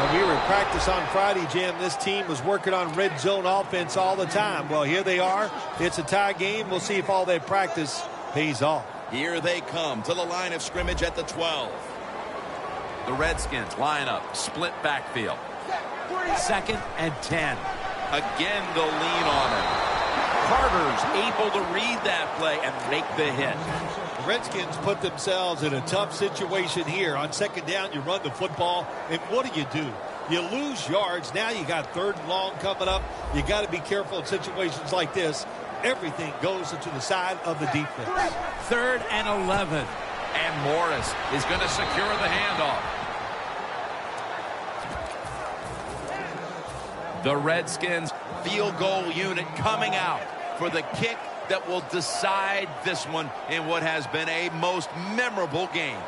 When we were in practice on Friday, Jim, this team was working on red zone offense all the time. Well, here they are. It's a tie game. We'll see if all that practice pays off. Here they come to the line of scrimmage at the 12. The Redskins line up, split backfield. 2nd and 10. Again, the lean on him. Carter's able to read that play and make the hit. The Redskins put themselves in a tough situation here. On second down, you run the football, and what do? You lose yards. Now you got 3rd and long coming up. You got to be careful in situations like this. Everything goes to the side of the defense. 3rd and 11. And Morris is going to secure the handoff. The Redskins field goal unit coming out for the kick that will decide this one in what has been a most memorable game.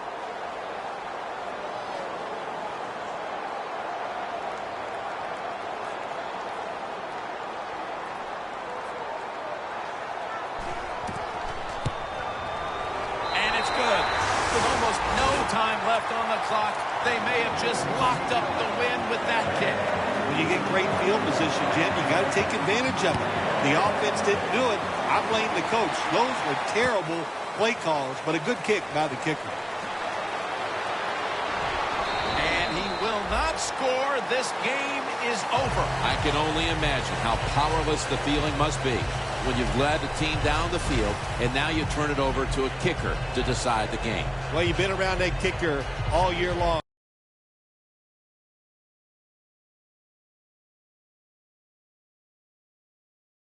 And it's good. With almost no time left on the clock, they may have just locked up the win with that kick. When you get great field position, Jim, you got to take advantage of it. The offense didn't do it. I blame the coach. Those were terrible play calls, but a good kick by the kicker. And he will not score. This game is over. I can only imagine how powerless the feeling must be when you've led the team down the field and now you turn it over to a kicker to decide the game. Well, you've been around that kicker all year long.